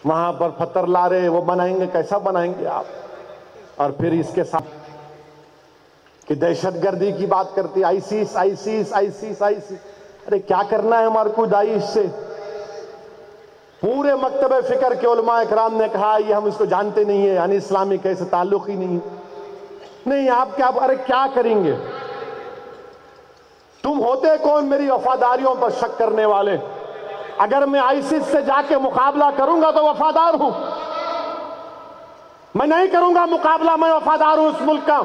وہاں پر پتھر لا رہے، وہ بنائیں گے، کیسا بنائیں گے آپ؟ اور پھر اس کے ساتھ کہ دہشت گردی کی بات کرتی، آئیسیس آئیسیس آئیسیس آئیسیس، ارے کیا کرنا ہے ہمارے کو داعش سے؟ پورے مکتب فکر کے علماء اکرام نے کہا یہ ہم اس کو جانتے نہیں ہیں، یعنی اسلامی کیسے تعلق ہی نہیں، آپ کیا، ارے کیا کریں گے؟ تم ہوتے کون میری وفاداریوں پر شک کرنے والے؟ اگر میں آئیسس سے جا کے مقابلہ کروں گا تو وفادار ہوں، میں نہیں کروں گا مقابلہ، میں وفادار ہوں اس ملک کا۔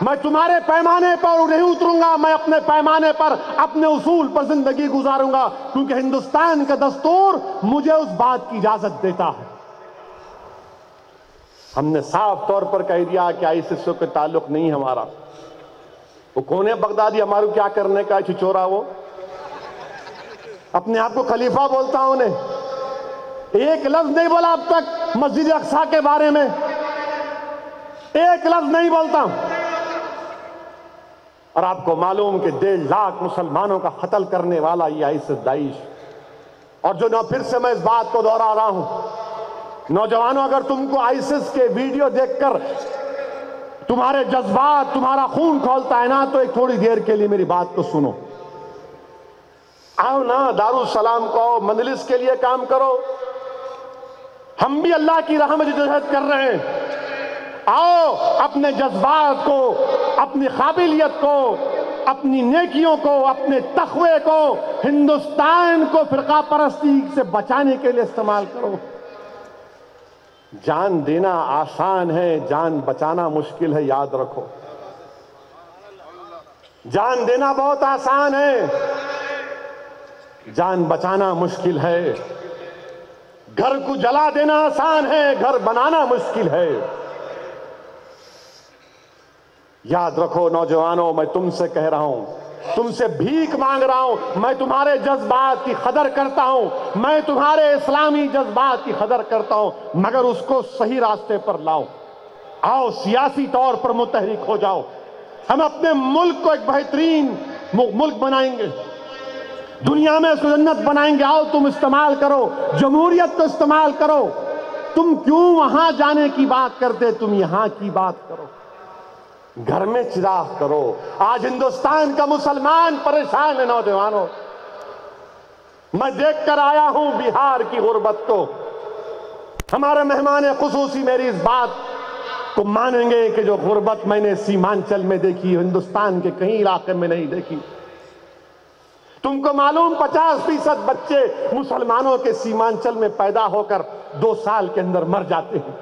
میں تمہارے پیمانے پر نہیں اتروں گا، میں اپنے پیمانے پر اپنے اصول پر زندگی گزاروں گا، کیونکہ ہندوستان کا دستور مجھے اس بات کی اجازت دیتا ہے۔ ہم نے صاف طور پر کہہ دیا کہ آئیسس سے کوئی تعلق نہیں ہمارا۔ وہ کون ہے بغدادی ہمارے کیا کرنے کا چچورا؟ وہ اپنے آپ کو خلیفہ بولتا ہوں نے، ایک لفظ نہیں بولا اب تک مسجد اقصیٰ کے بارے میں، ایک لفظ نہیں بولتا۔ اور آپ کو معلوم کہ 1.5 لاکھ مسلمانوں کا قتل کرنے والا یہ آئیسس داعش، اور جو پھر سے میں اس بات کو دہرا رہا ہوں، نوجوانوں اگر تم کو آئیسس کے ویڈیو دیکھ کر تمہارے جذبات، تمہارا خون کھولتا ہے نا، تو ایک تھوڑی دیر کے لیے میری بات کو سنو۔ آؤ نا، دارالسلام کو آؤ، مجلس کے لیے کام کرو، ہم بھی اللہ کی راہ میں جدوجہد کر رہے ہیں۔ آؤ اپنے جذبات کو، اپنی قابلیت کو، اپنی نیکیوں کو، اپنے تقوی کو، ہندوستان کو فرقہ پرستی سے بچانے کے لیے استعمال کرو۔ جان دینا آسان ہے، جان بچانا مشکل ہے، یاد رکھو۔ جان دینا بہت آسان ہے، جان بچانا مشکل ہے۔ گھر کو جلا دینا آسان ہے، گھر بنانا مشکل ہے۔ یاد رکھو نوجوانوں، میں تم سے کہہ رہا ہوں، تم سے بھیک مانگ رہا ہوں، میں تمہارے جذبات کی قدر کرتا ہوں، میں تمہارے اسلامی جذبات کی قدر کرتا ہوں، مگر اس کو صحیح راستے پر لاؤ۔ آؤ سیاسی طور پر متحرک ہو جاؤ، ہم اپنے ملک کو ایک بہترین ملک بنائیں گے، دنیا میں اس کو جنت بنائیں گے۔ آؤ تم استعمال کرو، جمہوریت کو استعمال کرو۔ تم کیوں وہاں جانے کی بات کرتے، تم یہاں کی بات کرو، گھر میں چراغ کرو۔ آج ہندوستان کا مسلمان پریشان ہے نوجوانوں، میں دیکھ کر آیا ہوں بہار کی غربت کو۔ ہمارے مہمان خصوصی میری اس بات کو مانیں گے کہ جو غربت میں نے سیمانچل میں دیکھی، ہندوستان کے کہیں علاقے میں نہیں دیکھی۔ تم کو معلوم 50% بچے مسلمانوں کے سیمانچل میں پیدا ہو کر 2 سال کے اندر مر جاتے ہیں۔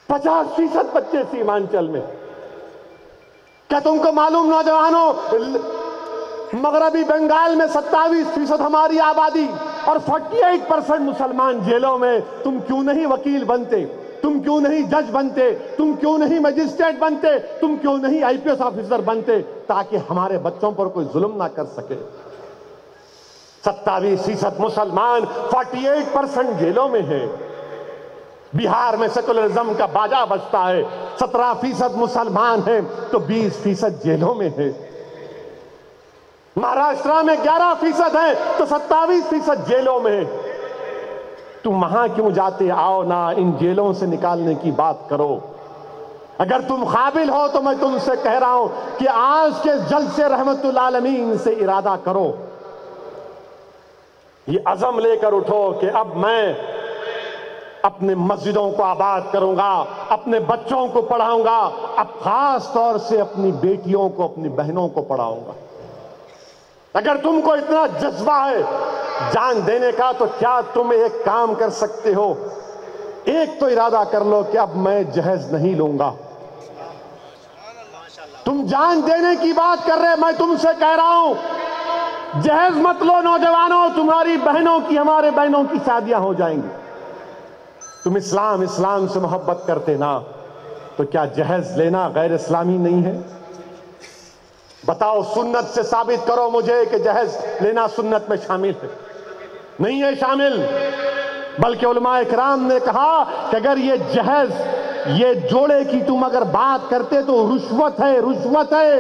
50% بچے سیمانچل میں۔ کیا تم کو معلوم نوجوانوں، مغربی بنگال میں 27% ہماری آبادی اور 48% مسلمان جیلوں میں، تم کیوں نہیں وکیل بنتے؟ تم کیوں نہیں جج بنتے؟ تم کیوں نہیں مجسٹریٹ بنتے؟ تم کیوں نہیں IPS آفیسر بنتے تاکہ ہمارے بچوں پر کوئی ظلم نہ کر سکے؟ 27% مسلمان 48% جیلوں میں ہیں۔ بہار میں سیکولرزم کا باجا بجتا ہے، 17% مسلمان ہیں تو 20% جیلوں میں ہیں۔ مہاراشٹرا میں 11% ہیں تو 27% جیلوں میں ہیں۔ تم وہاں کیوں جاتے؟ آؤ نا ان جیلوں سے نکالنے کی بات کرو۔ اگر تم قابل ہو تو میں تم سے کہہ رہا ہوں کہ آج کے جلسے رحمت العالمین سے ارادہ کرو، یہ عزم لے کر اٹھو کہ اب میں اپنے مسجدوں کو آباد کروں گا، اپنے بچوں کو پڑھاؤں گا، اب خاص طور سے اپنی بیٹیوں کو، اپنی بہنوں کو پڑھاؤں گا۔ اگر تم کو اتنا جذبہ ہے جان دینے کا تو کیا تم ایک کام کر سکتے ہو؟ ایک تو ارادہ کر لو کہ اب میں جہیز نہیں لوں گا۔ تم جان دینے کی بات کر رہے، میں تم سے کہہ رہا ہوں جہیز مت لو نوجوانوں، تمہاری بہنوں کی، ہمارے بہنوں کی شادیاں ہو جائیں گی۔ تم اسلام سے محبت کرتے نا، تو کیا جہیز لینا غیر اسلامی نہیں ہے؟ بتاؤ، سنت سے ثابت کرو مجھے کہ جہیز لینا سنت میں شامل ہے۔ نہیں ہے شامل، بلکہ علماء اکرام نے کہا کہ اگر یہ جہیز، یہ جوڑے کی تم اگر بات کرتے تو رشوت ہے، رشوت ہے۔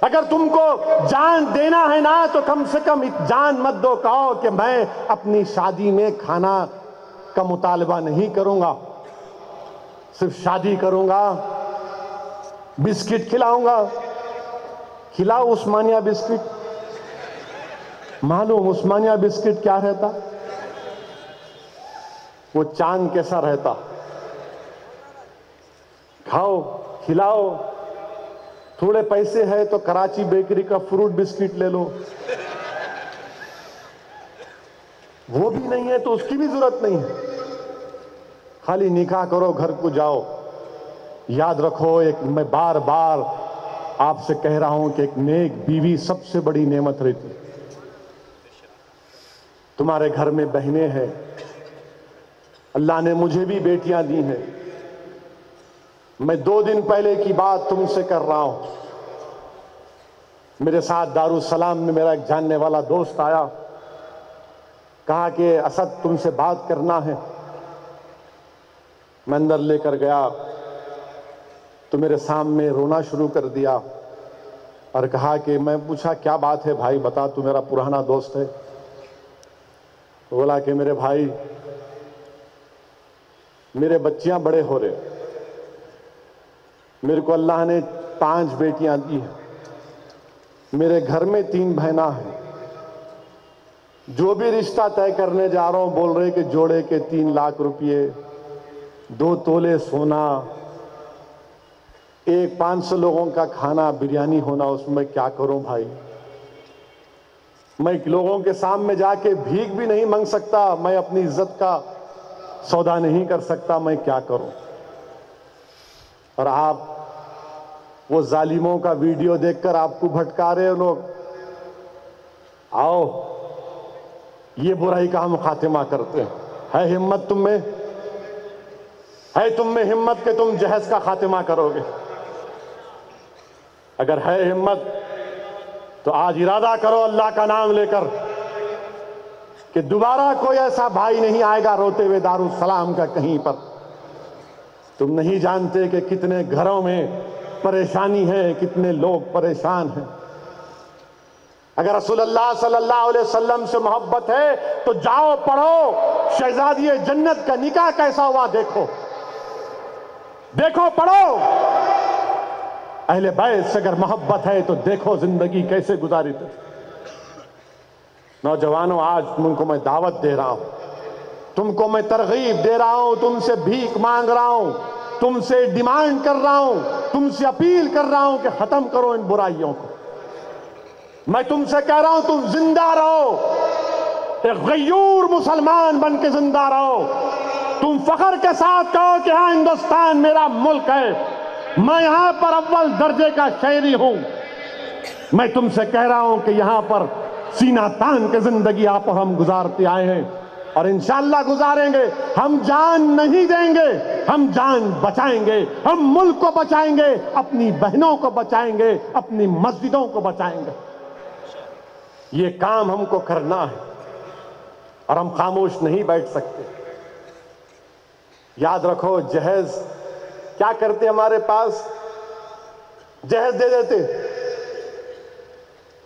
اگر تم کو جان دینا ہے نا تو کم سے کم جان مت دو، کہو کہ میں اپنی شادی میں کھانا کا مطالبہ نہیں کروں گا، صرف شادی کروں گا، بسکٹ کھلاؤں گا۔ کھلاؤ عثمانیہ بسکٹ۔ معلوم عثمانیہ بسکٹ کیا رہتا؟ وہ چاند کیسا رہتا۔ کھاؤ، کھلاؤ۔ تھوڑے پیسے ہے تو کراچی بیکری کا فروٹ بسکٹ لے لو، وہ بھی نہیں ہے تو اس کی بھی ضرورت نہیں ہے۔ خالی نکاح کرو، گھر کو جاؤ۔ یاد رکھو، میں بار بار آپ سے کہہ رہا ہوں کہ ایک نیک بیوی سب سے بڑی نعمت رہتی۔ تمہارے گھر میں بہنیں ہیں، اللہ نے مجھے بھی بیٹیاں دی ہیں۔ میں 2 دن پہلے کی بات تم سے کر رہا ہوں۔ میرے ساتھ دارالسلام میں میرا ایک جاننے والا دوست آیا، کہا کہ اسد تم سے بات کرنا ہے۔ میں اندر لے کر گیا تو میرے سامنے رونا شروع کر دیا اور کہا کہ میں پوچھا کیا بات ہے بھائی، بتا، تو میرا پرانا دوست ہے۔ بولا کہ میرے بھائی، میرے بچیاں بڑے ہو رہے، میرے کو اللہ نے 5 بیٹیاں دی ہیں، میرے گھر میں 3 بہناں ہیں۔ جو بھی رشتہ طے کرنے جا رہا ہوں بول رہے کہ جوڑے کے 3 لاکھ روپئے، 2 تولے سونا، 500 لوگوں کا کھانا بریانی ہونا، اس میں کیا کروں بھائی؟ میں لوگوں کے سامنے جا کے بھیک بھی نہیں مانگ سکتا، میں اپنی عزت کا سودا نہیں کر سکتا، میں کیا کروں؟ اور آپ وہ ظالموں کا ویڈیو دیکھ کر آپ کو بھٹکا رہے لوگ۔ آؤ، یہ برائی کا ہم خاتمہ کرتے ہیں۔ ہے ہمت تم میں؟ ہے تم میں ہمت کہ تم جہیز کا خاتمہ کرو گے؟ اگر ہے ہمت تو آج ارادہ کرو اللہ کا نام لے کر کہ دوبارہ کوئی ایسا بھائی نہیں آئے گا روتے ہوئے دارالسلام کا کہیں پر۔ تم نہیں جانتے کہ کتنے گھروں میں پریشانی ہے، کتنے لوگ پریشان ہیں۔ اگر رسول اللہ صلی اللہ علیہ وسلم سے محبت ہے تو جاؤ پڑھو شہزادی جنت کا نکاح کیسا ہوا، دیکھو، دیکھو، پڑھو۔ اہل بیت سے اگر محبت ہے تو دیکھو زندگی کیسے گزاری تھی۔ نوجوانوں، آج تم کو میں دعوت دے رہا ہوں، تم کو میں ترغیب دے رہا ہوں، تم سے بھیک مانگ رہا ہوں، تم سے ڈیمانڈ کر رہا ہوں، تم سے اپیل کر رہا ہوں کہ ختم کرو ان برائیوں کو۔ میں تم سے کہہ رہا ہوں تم زندہ رہو، ایک غیور مسلمان بن کے زندہ رہو۔ تم فخر کے ساتھ کہو کہ ہاں ہندوستان میرا ملک ہے، میں یہاں پر اول درجے کا شہری ہوں۔ میں تم سے کہہ رہا ہوں کہ یہاں پر سینہ تان کے زندگی آپ اور ہم گزارتے آئے ہیں اور انشاءاللہ گزاریں گے. ہم جان نہیں دیں گے, ہم جان بچائیں گے. ہم ملک کو بچائیں گے, اپنی بہنوں کو بچائیں گے, اپنی مسجدوں کو بچائیں گے. یہ کام ہم کو کرنا ہے اور ہم خاموش نہیں بیٹھ سکتے. یاد رکھو, جہیز کیا کرتے ہمارے پاس؟ جہیز دے دیتے.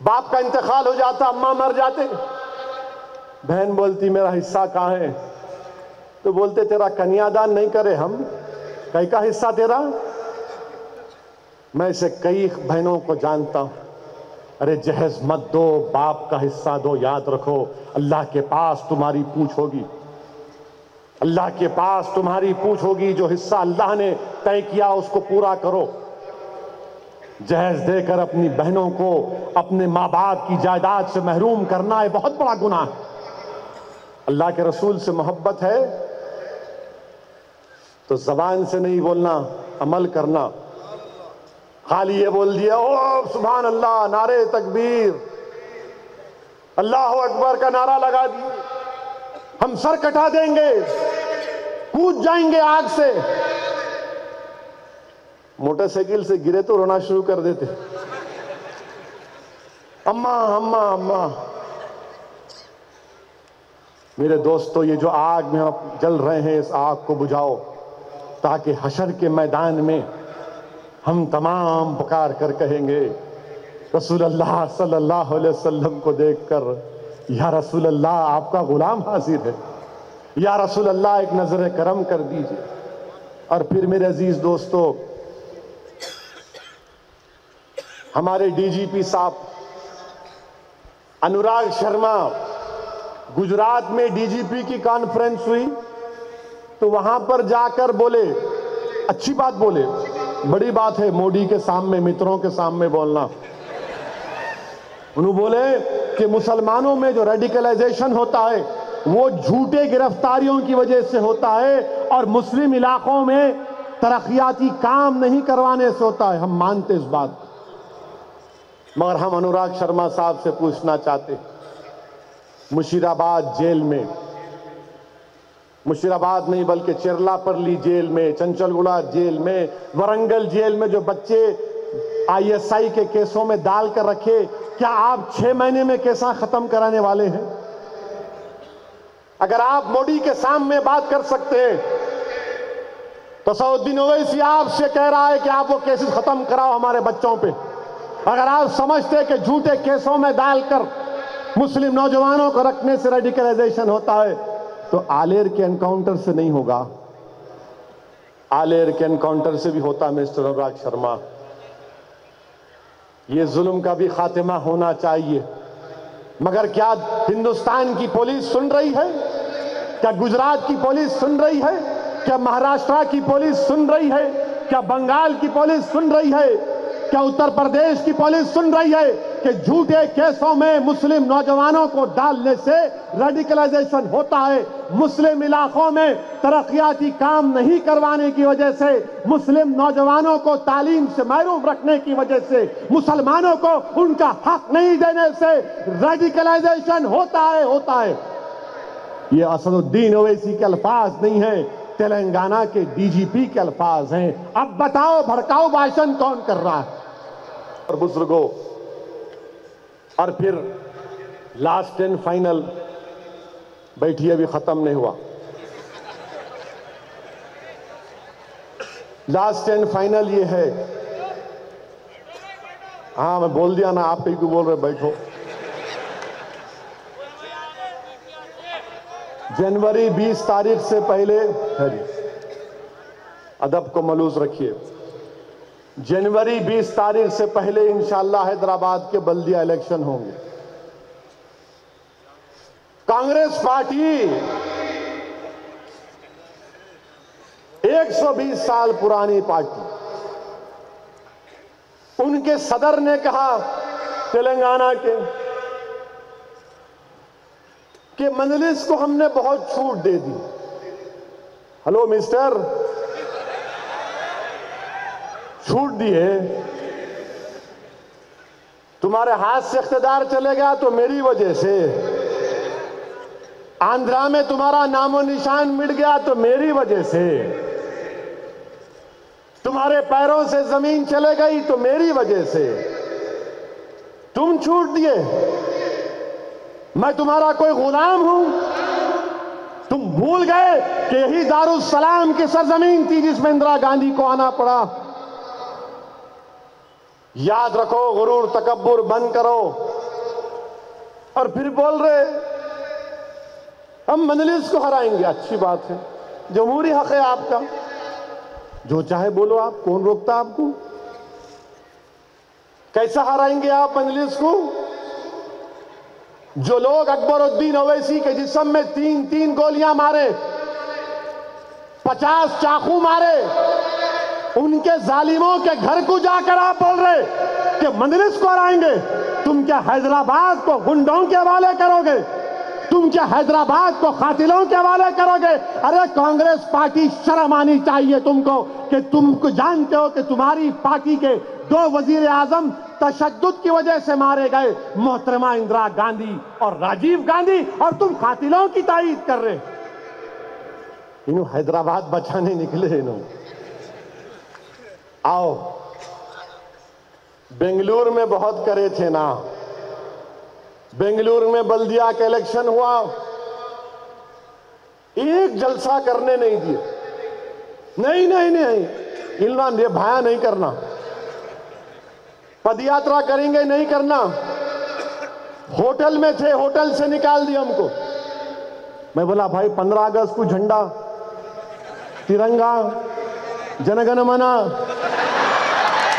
باپ کا انتقال ہو جاتا, اماں مر جاتے, بہن بولتی میرا حصہ کہاں ہے؟ تو بولتے تیرا کنیا دان نہیں کرے ہم, کئی کا حصہ تیرا؟ میں اسے کئی بہنوں کو جانتا ہوں. ارے جہیز مت دو, باپ کا حصہ دو. یاد رکھو اللہ کے پاس تمہاری پوچھ ہوگی, اللہ کے پاس تمہاری پوچھ ہوگی. جو حصہ اللہ نے طے کیا اس کو پورا کرو. جہیز دے کر اپنی بہنوں کو اپنے ماں باپ کی جائیداد سے محروم کرنا یہ بہت بڑا گناہ ہے. اللہ کے رسول سے محبت ہے تو زبان سے نہیں بولنا, عمل کرنا. خالی یہ بول دیا او سبحان اللہ, نعرے تکبیر, اللہ اکبر کا نعرہ لگا دیے, ہم سر کٹا دیں گے, کود جائیں گے آگ سے. موٹر سائیکل سے گرے تو رونا شروع کر دیتے, اماں اماں اماں. میرے دوستو, یہ جو آگ میں آپ جل رہے ہیں اس آگ کو بجھاؤ تاکہ حشر کے میدان میں ہم تمام پکار کر کہیں گے رسول اللہ صلی اللہ علیہ وسلم کو دیکھ کر, یا رسول اللہ آپ کا غلام حاضر ہے, یا رسول اللہ ایک نظر کرم کر دیجئے. اور پھر میرے عزیز دوستو, ہمارے ڈی جی پی صاحب انوراگ شرما, گجرات میں ڈی جی پی کی کانفرنس ہوئی تو وہاں پر جا کر بولے, اچھی بات بولے, بڑی بات ہے موڈی کے سامنے, متروں کے سامنے بولنا. انہوں بولے کہ مسلمانوں میں جو ریڈیکلائزیشن ہوتا ہے وہ جھوٹے گرفتاریوں کی وجہ سے ہوتا ہے اور مسلم علاقوں میں ترقیاتی کام نہیں کروانے سے ہوتا ہے. ہم مانتے اس بات, مگر ہم انوراگ شرما صاحب سے پوچھنا چاہتے, مشیر آباد جیل میں, مشیر آباد نہیں بلکہ چرلا پرلی جیل میں, چنچل گڑا جیل میں, ورنگل جیل میں جو بچے آئی ایس آئی کے کیسوں میں ڈال کر رکھے, کیا آپ 6 مہینے میں کیسا ختم کرانے والے ہیں؟ اگر آپ موڈی کے سامنے بات کر سکتے ہیں تو سعودی اویسی آپ سے کہہ رہا ہے کہ آپ وہ کیسز ختم کراؤ ہمارے بچوں پہ. اگر آپ سمجھتے کہ جھوٹے کیسوں میں ڈال کر مسلم نوجوانوں کو رکھنے سے ریڈیکلائزیشن ہوتا ہے تو آلیر کے انکاؤنٹر سے نہیں ہوگا, آلیر کے انکاؤنٹر سے بھی ہوتا. مسٹر انوراگ شرما, یہ ظلم کا بھی خاتمہ ہونا چاہیے. مگر کیا ہندوستان کی پولیس سن رہی ہے؟ کیا گجرات کی پولیس سن رہی ہے؟ کیا مہاراشٹر کی پولیس سن رہی ہے؟ کیا بنگال کی پولیس سن رہی ہے؟ کیا اتر پردیش کی پولیس سن رہی ہے کہ جھوٹے کیسوں میں مسلم نوجوانوں کو ڈالنے سے ریڈیکلائزیشن ہوتا ہے؟ مسلم علاقوں میں ترقیاتی کام نہیں کروانے کی وجہ سے, مسلم نوجوانوں کو تعلیم سے محروم رکھنے کی وجہ سے, مسلمانوں کو ان کا حق نہیں دینے سے ریڈیکلائزیشن ہوتا ہے. یہ اسد الدین اویسی کے الفاظ نہیں ہیں, تلنگانہ کے ڈی جی پی کے الفاظ ہیں. اب بتاؤ بھڑکاؤ بھاشن کون کر رہا ہے؟ اور بزرگوں, اور پھر لاسٹ اینڈ فائنل, بیٹھیے ابھی ختم نہیں ہوا, لاسٹ اینڈ فائنل یہ ہے, ہاں میں بول دیا نا, آپ پہ کیوں بول رہے, بیٹھو. جنوری 20 تاریخ سے پہلے, ادب کو ملوث رکھیے, جنوری 20 تاریخ سے پہلے انشاءاللہ حیدرآباد کے بلدیہ الیکشن ہوں گے. کانگریس پارٹی 120 سال پرانی پارٹی, ان کے صدر نے کہا تلنگانہ کے کہ مجلس کو ہم نے بہت چھوٹ دے دی. ہلو مسٹر, چھوٹ دی ہے, تمہارے ہاتھ سے اقتدار چلے گیا تو میری وجہ سے، آندھرا میں تمہارا نام و نشان مٹ گیا تو میری وجہ سے، تمہارے پیروں سے زمین چلے گئی تو میری وجہ سے، تم چھوٹ دیے، میں تمہارا کوئی غلام ہوں؟ تم بھول گئے کہ یہی دارالسلام کی سرزمین تھی جس میں اندرا گاندھی کو آنا پڑا۔ یاد رکھو، غرور تکبر بند کرو۔ اور پھر بول رہے ہم مجلس کو ہرائیں گے، اچھی بات ہے، جمہوری حق ہے آپ کا، جو چاہے بولو آپ، کون روکتا آپ کو؟ کیسا ہرائیں گے آپ مجلس کو؟ جو لوگ اکبر الدین اویسی کے جسم میں 3 گولیاں مارے، 50 چاقو مارے، ان کے ظالموں کے گھر کو جا کر آپ بول رہے کہ مجلس کو ہرائیں گے؟ تم کیا حیدرآباد کو گنڈوں کے حوالے کرو گے؟ تم کیا حیدرآباد کو قاتلوں کے حوالے کرو گے؟ ارے کانگریس پارٹی، شرم آنی چاہیے تم کو کہ تم کو جانتے ہو کہ تمہاری پارٹی کے 2 وزیر اعظم تشدد کی وجہ سے مارے گئے، محترمہ اندرا گاندھی اور راجیو گاندھی، اور تم قاتلوں کی تائید کر رہے۔ انہوں حیدرآباد بچانے نکلے۔ انہوں آؤ، بنگلور میں بہت کرے تھے نا، بنگلور میں بلدیہ کا الیکشن ہوا، ایک جلسہ کرنے نہیں دیے۔ نہیں یہ بھایا نہیں کرنا، پد یاترا کریں گے نہیں کرنا۔ ہوٹل میں تھے، ہوٹل سے نکال دیا ہم کو۔ میں بولا بھائی 15 اگست کو جھنڈا، ترنگا، جن گن من،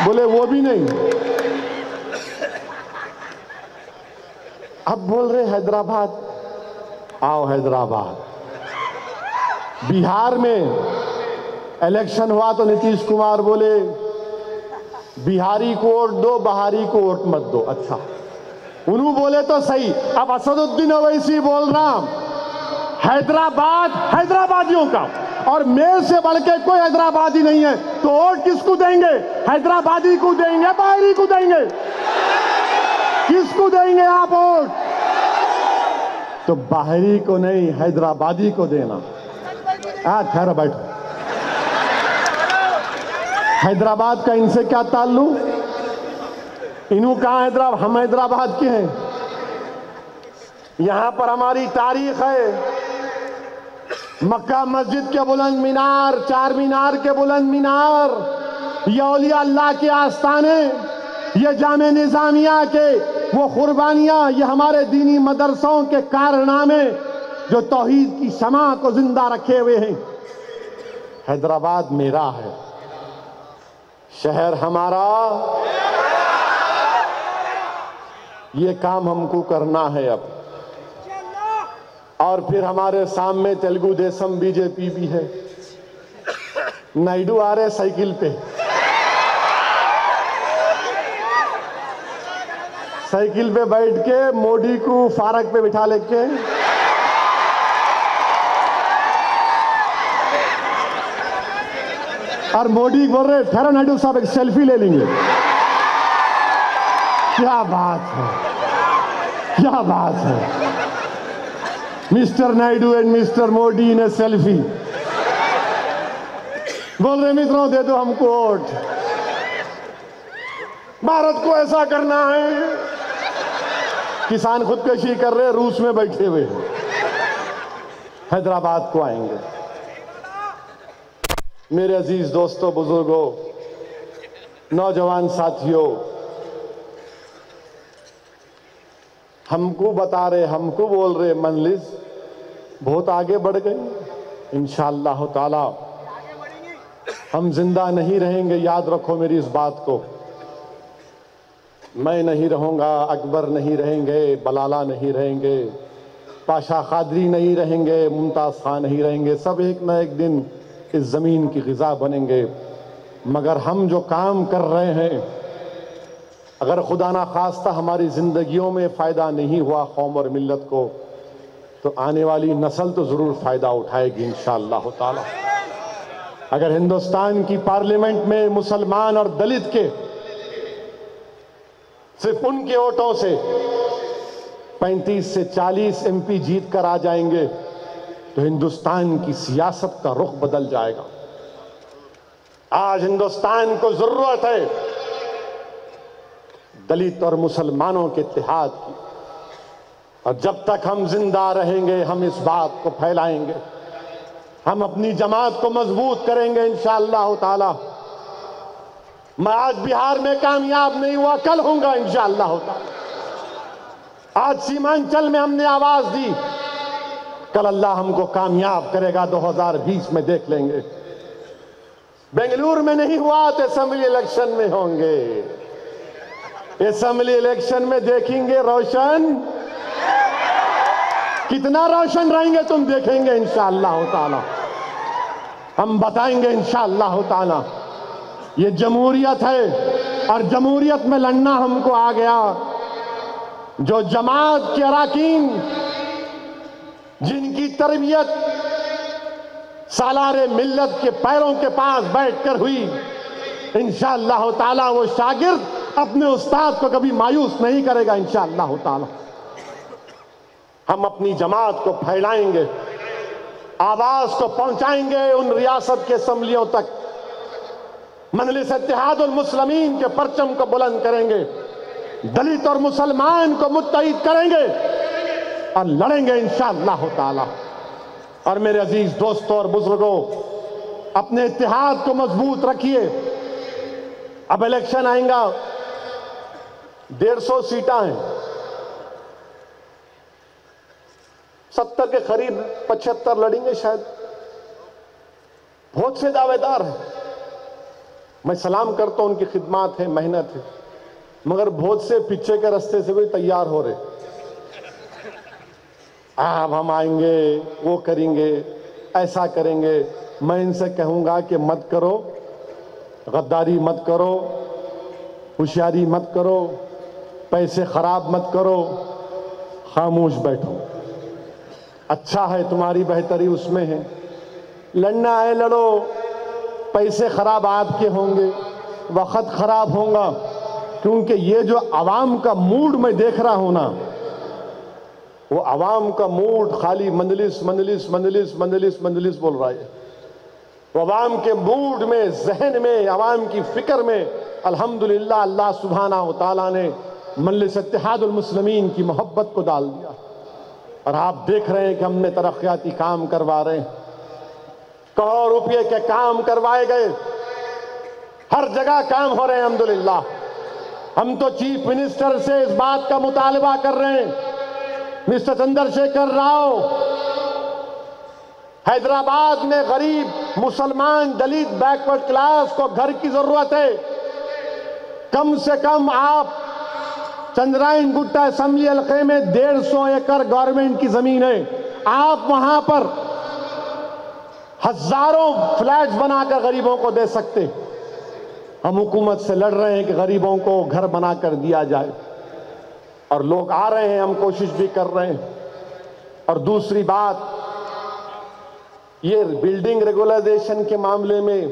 بولے وہ بھی نہیں۔ اب بول رہے حیدرآباد، آؤ حیدرآباد۔ بہار میں الیکشن ہوا تو نتیش کمار بولے بہاری کو ووٹ دو، بہاری کو ووٹ مت دو۔ اچھا، انہوں بولے تو صحیح۔ اب اسد الدین اویسی بول رہا حیدرآباد حیدرآبادیوں کا، اور میرے سے بڑھ کے کوئی حیدرآبادی نہیں ہے، تو ووٹ کس کو دیں گے؟ حیدرآبادی کو دیں گے، باہری کو دیں گے؟ کس کو دیں گے آپ ووٹ؟ تو باہری کو نہیں، حیدرآبادی کو دینا۔ ٹھہرو بیٹھو، حیدرآباد کا ان سے کیا تعلق؟ انہوں کہاں حیدرآباد؟ ہم حیدرآباد کے ہیں، یہاں پر ہماری تاریخ ہے۔ مکہ مسجد کے بلند مینار، 4 مینار کے بلند مینار، یہ اولیاء اللہ کے آستانے، یہ جامع نظامیہ کے وہ قربانیاں، یہ ہمارے دینی مدرسوں کے کارنامے جو توحید کی شمع کو زندہ رکھے ہوئے ہیں۔ حیدرآباد میرا ہے، شہر ہمارا، یہ کام ہم کو کرنا ہے اب۔ اور پھر ہمارے سامنے تیلگو دیسم بی جے پی بھی ہے، نائیڈو آ رہے سائیکل پہ، سائیکل پہ بیٹھ کے موڈی کو فارق پہ بٹھا لے کے، اور موڈی بول رہے ٹھہرو نائیڈو صاحب ایک سیلفی لے لیں گے۔ کیا بات ہے، کیا بات ہے، مسٹر نائیڈو اینڈ مسٹر موڈی نے سیلفی۔ بول رہے متروں دے دو ہم کو ووٹ، بھارت کو ایسا کرنا ہے۔ کسان خودکشی کر رہے، روس میں بیٹھے ہوئے، حیدرآباد کو آئیں گے۔ میرے عزیز دوستوں، بزرگوں، نوجوان ساتھیوں، ہم کو بتا رہے، ہم کو بول رہے مجلس بہت آگے بڑھ گئی۔ انشاءاللہ تعالی ہم زندہ نہیں رہیں گے، یاد رکھو میری اس بات کو۔ میں نہیں رہوں گا، اکبر نہیں رہیں گے، بلالہ نہیں رہیں گے، پاشا قادری نہیں رہیں گے، ممتاز خان نہیں رہیں گے، سب ایک نہ ایک دن اس زمین کی غذا بنیں گے۔ مگر ہم جو کام کر رہے ہیں، اگر خدا نہ خواستہ ہماری زندگیوں میں فائدہ نہیں ہوا قوم اور ملت کو، تو آنے والی نسل تو ضرور فائدہ اٹھائے گی انشاءاللہ تعالی۔ اگر ہندوستان کی پارلیمنٹ میں مسلمان اور دلت کے صرف ان کے ووٹوں سے 35 سے 40 MP جیت کر آ جائیں گے تو ہندوستان کی سیاست کا رخ بدل جائے گا۔ آج ہندوستان کو ضرورت ہے دلت اور مسلمانوں کے اتحاد کی، اور جب تک ہم زندہ رہیں گے ہم اس بات کو پھیلائیں گے، ہم اپنی جماعت کو مضبوط کریں گے انشاءاللہ تعالی۔ میں آج بہار میں کامیاب نہیں ہوا، کل ہوں گا انشاءاللہ تعالی۔ آج سیمانچل میں ہم نے آواز دی، کل اللہ ہم کو کامیاب کرے گا، 2020 میں دیکھ لیں گے۔ بنگلور میں نہیں ہوا تو اسمبلی الیکشن میں ہوں گے، اسمبلی الیکشن میں دیکھیں گے روشن، کتنا روشن رہیں گے تم دیکھیں گے انشاءاللہ تعالی، ہم بتائیں گے انشاءاللہ تعالی۔ یہ جمہوریت ہے اور جمہوریت میں لڑنا ہم کو آ گیا۔ جو جماعت کے اراکین جن کی تربیت سالار ملت کے پیروں کے پاس بیٹھ کر ہوئی، انشاءاللہ تعالی وہ شاگرد اپنے استاد کو کبھی مایوس نہیں کرے گا انشاءاللہ تعالی۔ ہم اپنی جماعت کو پھیلائیں گے، آواز کو پہنچائیں گے ان ریاست کے اسمبلیوں تک، مجلس اتحاد المسلمین کے پرچم کو بلند کریں گے، دلت اور مسلمان کو متحد کریں گے اور لڑیں گے انشاءاللہ تعالی۔ اور میرے عزیز دوستوں اور بزرگوں، اپنے اتحاد کو مضبوط رکھیے۔ اب الیکشن آئیں گا، 150 سیٹاں ہیں، 70 کے قریب 75 لڑیں گے شاید، بہت سے دعوے دار ہیں، میں سلام کرتا ہوں، ان کی خدمات ہے، محنت ہے، مگر بہت سے پیچھے کے رستے سے بھی تیار ہو رہے، اب ہم آئیں گے، وہ کریں گے، ایسا کریں گے۔ میں ان سے کہوں گا کہ مت کرو، غداری مت کرو، ہوشیاری مت کرو، پیسے خراب مت کرو، خاموش بیٹھو۔ اچھا ہے، تمہاری بہتری اس میں ہے، لڑنا ہے لڑو، پیسے خراب آپ کے ہوں گے، وقت خراب ہوگا، کیونکہ یہ جو عوام کا موڈ میں دیکھ رہا ہوں نا، وہ عوام کا موڈ خالی مجلس مجلس مجلس مجلس مجلس بول رہا ہے۔ وہ عوام کے موڈ میں، ذہن میں، عوام کی فکر میں الحمدللہ اللہ سبحانہ و تعالیٰ نے مجلس اتحاد المسلمین کی محبت کو ڈال دیا، اور آپ دیکھ رہے ہیں کہ ہم نے ترقیاتی کام کروا رہے ہیں، کروڑ روپے کے کام کروائے گئے، ہر جگہ کام ہو رہے ہیں الحمدللہ۔ ہم تو چیف منسٹر سے اس بات کا مطالبہ کر رہے ہیں، مسٹر چندر شیکھر راؤ، حیدرآباد میں غریب مسلمان دلت بیکورڈ کلاس کو گھر کی ضرورت ہے، کم سے کم آپ چندرائن گٹا اسمبلی حلقے میں 150 ایکڑ گورنمنٹ کی زمین ہے، آپ وہاں پر ہزاروں فلیٹس بنا کر غریبوں کو دے سکتے۔ ہم حکومت سے لڑ رہے ہیں کہ غریبوں کو گھر بنا کر دیا جائے، اور لوگ آ رہے ہیں، ہم کوشش بھی کر رہے ہیں۔ اور دوسری بات، یہ بلڈنگ ریگولائزیشن کے معاملے میں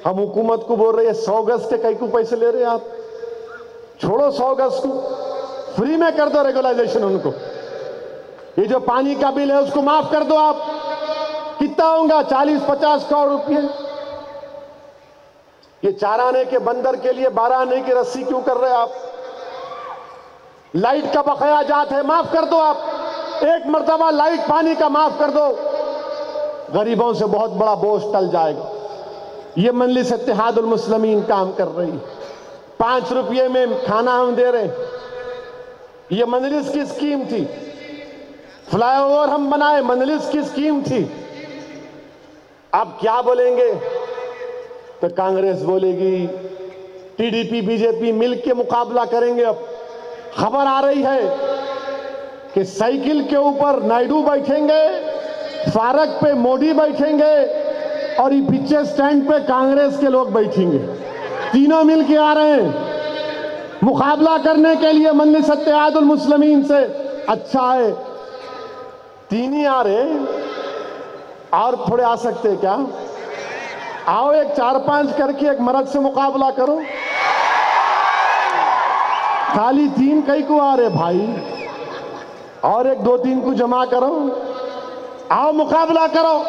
ہم حکومت کو بول رہے ہیں 100 گز کے کئی کو پیسے لے رہے ہیں آپ، چھوڑو 100 گز کو، فری میں کر دو ریگولائزیشن ان کو۔ یہ جو پانی کا بل ہے اس کو معاف کر دو آپ، کتنا ہوگا؟ 40-50 کروڑ روپے۔ یہ 4 آنے کے بندر کے لیے 12 آنے کی رسی کیوں کر رہے آپ؟ لائٹ کا بقایا جات ہے، معاف کر دو آپ، ایک مرتبہ لائٹ پانی کا معاف کر دو، غریبوں سے بہت بڑا بوجھ ٹل جائے گا۔ یہ مجلس اتحاد المسلمین کام کر رہی، 5 روپے میں کھانا ہم دے رہے ہیں، یہ مجلس کی اسکیم تھی۔ فلائی اوور ہم بنائے، مجلس کی اسکیم تھی۔ اب کیا بولیں گے؟ تو کانگریس بولے گی، T D P B J P مل کے مقابلہ کریں گے۔ اب خبر آ رہی ہے کہ سائیکل کے اوپر نائیڈو بیٹھیں گے، فارق پہ مودی بیٹھیں گے، اور یہ پیچھے سٹینڈ پہ کانگریس کے لوگ بیٹھیں گے، تینوں مل کے آ رہے ہیں مقابلہ کرنے کے لیے مجلس اتحاد المسلمین سے۔ اچھا ہے، 3 ہی آ رہے، اور تھوڑے آ سکتے کیا؟ آؤ ایک 4-5 کر کے ایک مرد سے مقابلہ کرو، خالی 3 کئی کو آ رہے بھائی، اور 1 2 3 کو جمع کرو، آؤ مقابلہ کرو،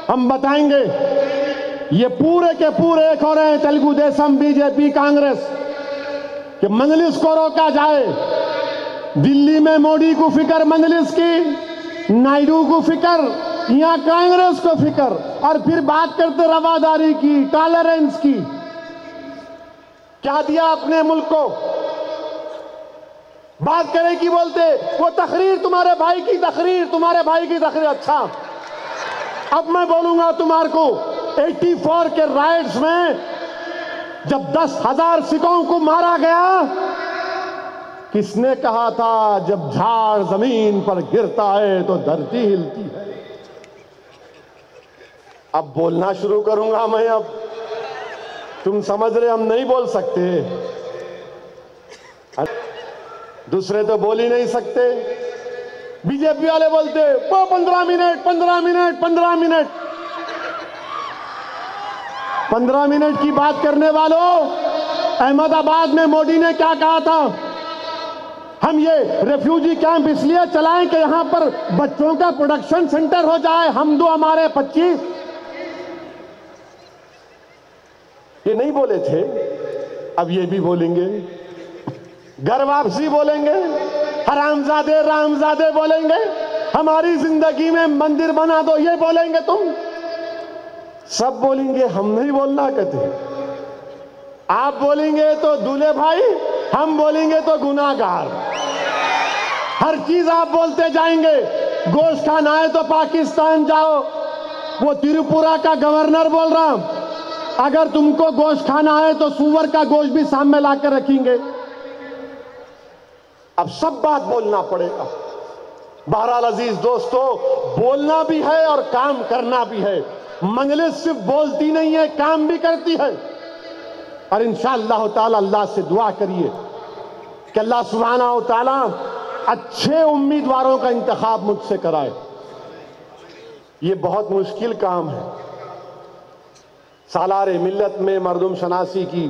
ہم بتائیں گے۔ یہ پورے کے پورے ایک ہو رہے ہیں تیلگو دیسم، بی جے پی، کانگریس، کہ مجلس کو روکا جائے۔ دلی میں موڈی کو فکر مجلس کی، نائیڈو کو فکر، یہاں کانگریس کو فکر، اور پھر بات کرتے رواداری کی، ٹالرنس کی۔ کیا دیا اپنے ملک کو؟ بات کرے کی بولتے وہ تقریر تمہارے بھائی کی تقریر، تمہارے بھائی کی تقریر۔ اچھا اب میں بولوں گا تمہارے کو، 84 کے رائٹس میں جب 10,000 سکھوں کو مارا گیا، کس نے کہا تھا جب جھاڑ زمین پر گرتا ہے تو دھرتی ہلتی ہے؟ اب بولنا شروع کروں گا میں۔ اب تم سمجھ رہے ہم نہیں بول سکتے؟ دوسرے تو بول ہی نہیں سکتے۔ بی جے پی والے بولتے وہ 15 منٹ 15 منٹ 15 منٹ 15 منٹ کی بات کرنے والوں، احمد آباد میں موڈی نے کیا کہا تھا؟ ہم یہ ریفیوجی کیمپ اس لیے چلائیں کہ یہاں پر بچوں کا پروڈکشن سینٹر ہو جائے، ہم دو ہمارے 25۔ یہ نہیں بولے تھے، اب یہ بھی بولیں گے۔ گھر واپسی بولیں گے، حرامزادے رامزادے بولیں گے، ہماری زندگی میں مندر بنا دو یہ بولیں گے تم، سب بولیں گے۔ ہم نہیں بولنا کہتے، آپ بولیں گے تو دولے بھائی، ہم بولیں گے تو گناہ گار۔ ہر چیز آپ بولتے جائیں گے۔ گوشت کھانا ہے تو پاکستان جاؤ، وہ تریپورہ کا گورنر بول رہا، اگر تم کو گوشت کھانا ہے تو سور کا گوشت بھی سامنے لا کے رکھیں گے۔ اب سب بات بولنا پڑے گا۔ بہرحال عزیز دوستو، بولنا بھی ہے اور کام کرنا بھی ہے۔ مجلس صرف بولتی نہیں ہے، کام بھی کرتی ہے۔ اور انشاءاللہ تعالی اللہ سے دعا کریے کہ اللہ سبحانہ و تعالی اچھے امیدواروں کا انتخاب مجھ سے کرائے۔ یہ بہت مشکل کام ہے۔ سالار ملت میں مردم شناسی کی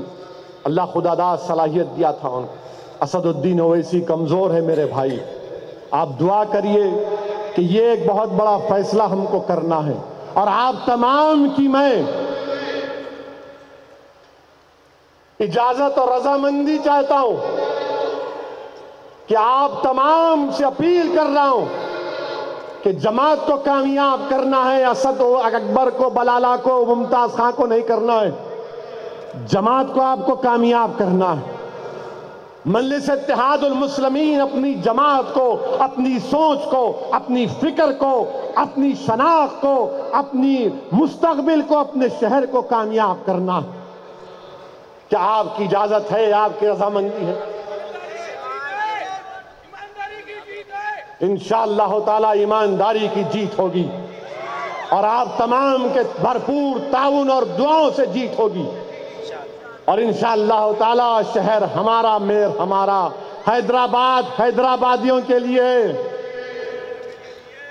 اللہ خدا داد صلاحیت دیا تھا ان کو۔ اسد الدین اویسی کمزور ہے میرے بھائی، آپ دعا کریے کہ یہ ایک بہت بڑا فیصلہ ہم کو کرنا ہے، اور آپ تمام کی میں اجازت اور رضامندی چاہتا ہوں کہ آپ تمام سے اپیل کر رہا ہوں کہ جماعت کو کامیاب کرنا ہے۔ اسد اکبر کو، بلالہ کو، ممتاز خان کو نہیں کرنا ہے، جماعت کو آپ کو کامیاب کرنا ہے۔ مجلس اتحاد المسلمین اپنی جماعت کو، اپنی سوچ کو، اپنی فکر کو، اپنی شناخت کو، اپنی مستقبل کو، اپنے شہر کو کامیاب کرنا ہے۔ کیا آپ کی اجازت ہے؟ آپ کی رضامندی ہے؟ انشاءاللہ تعالی ایمانداری کی جیت ہوگی، اور آپ تمام کے بھرپور تعاون اور دعاؤں سے جیت ہوگی، اور انشاءاللہ تعالی شہر ہمارا، میر ہمارا۔ حیدرآباد حیدرآبادیوں کے لیے،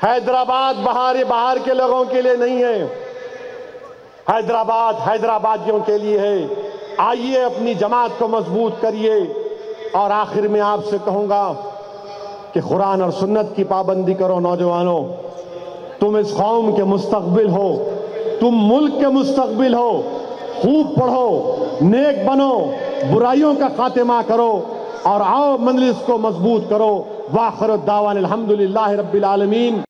حیدرآباد باہر کے لوگوں کے لیے نہیں ہے، حیدرآباد حیدرآبادیوں کے لیے ہے۔ آئیے اپنی جماعت کو مضبوط کریے۔ اور آخر میں آپ سے کہوں گا کہ قرآن اور سنت کی پابندی کرو نوجوانوں۔ تم اس قوم کے مستقبل ہو، تم ملک کے مستقبل ہو۔ خوب پڑھو، نیک بنو، برائیوں کا خاتمہ کرو، اور آؤ مجلس کو مضبوط کرو۔ وآخر الدعوان الحمدللہ رب العالمین۔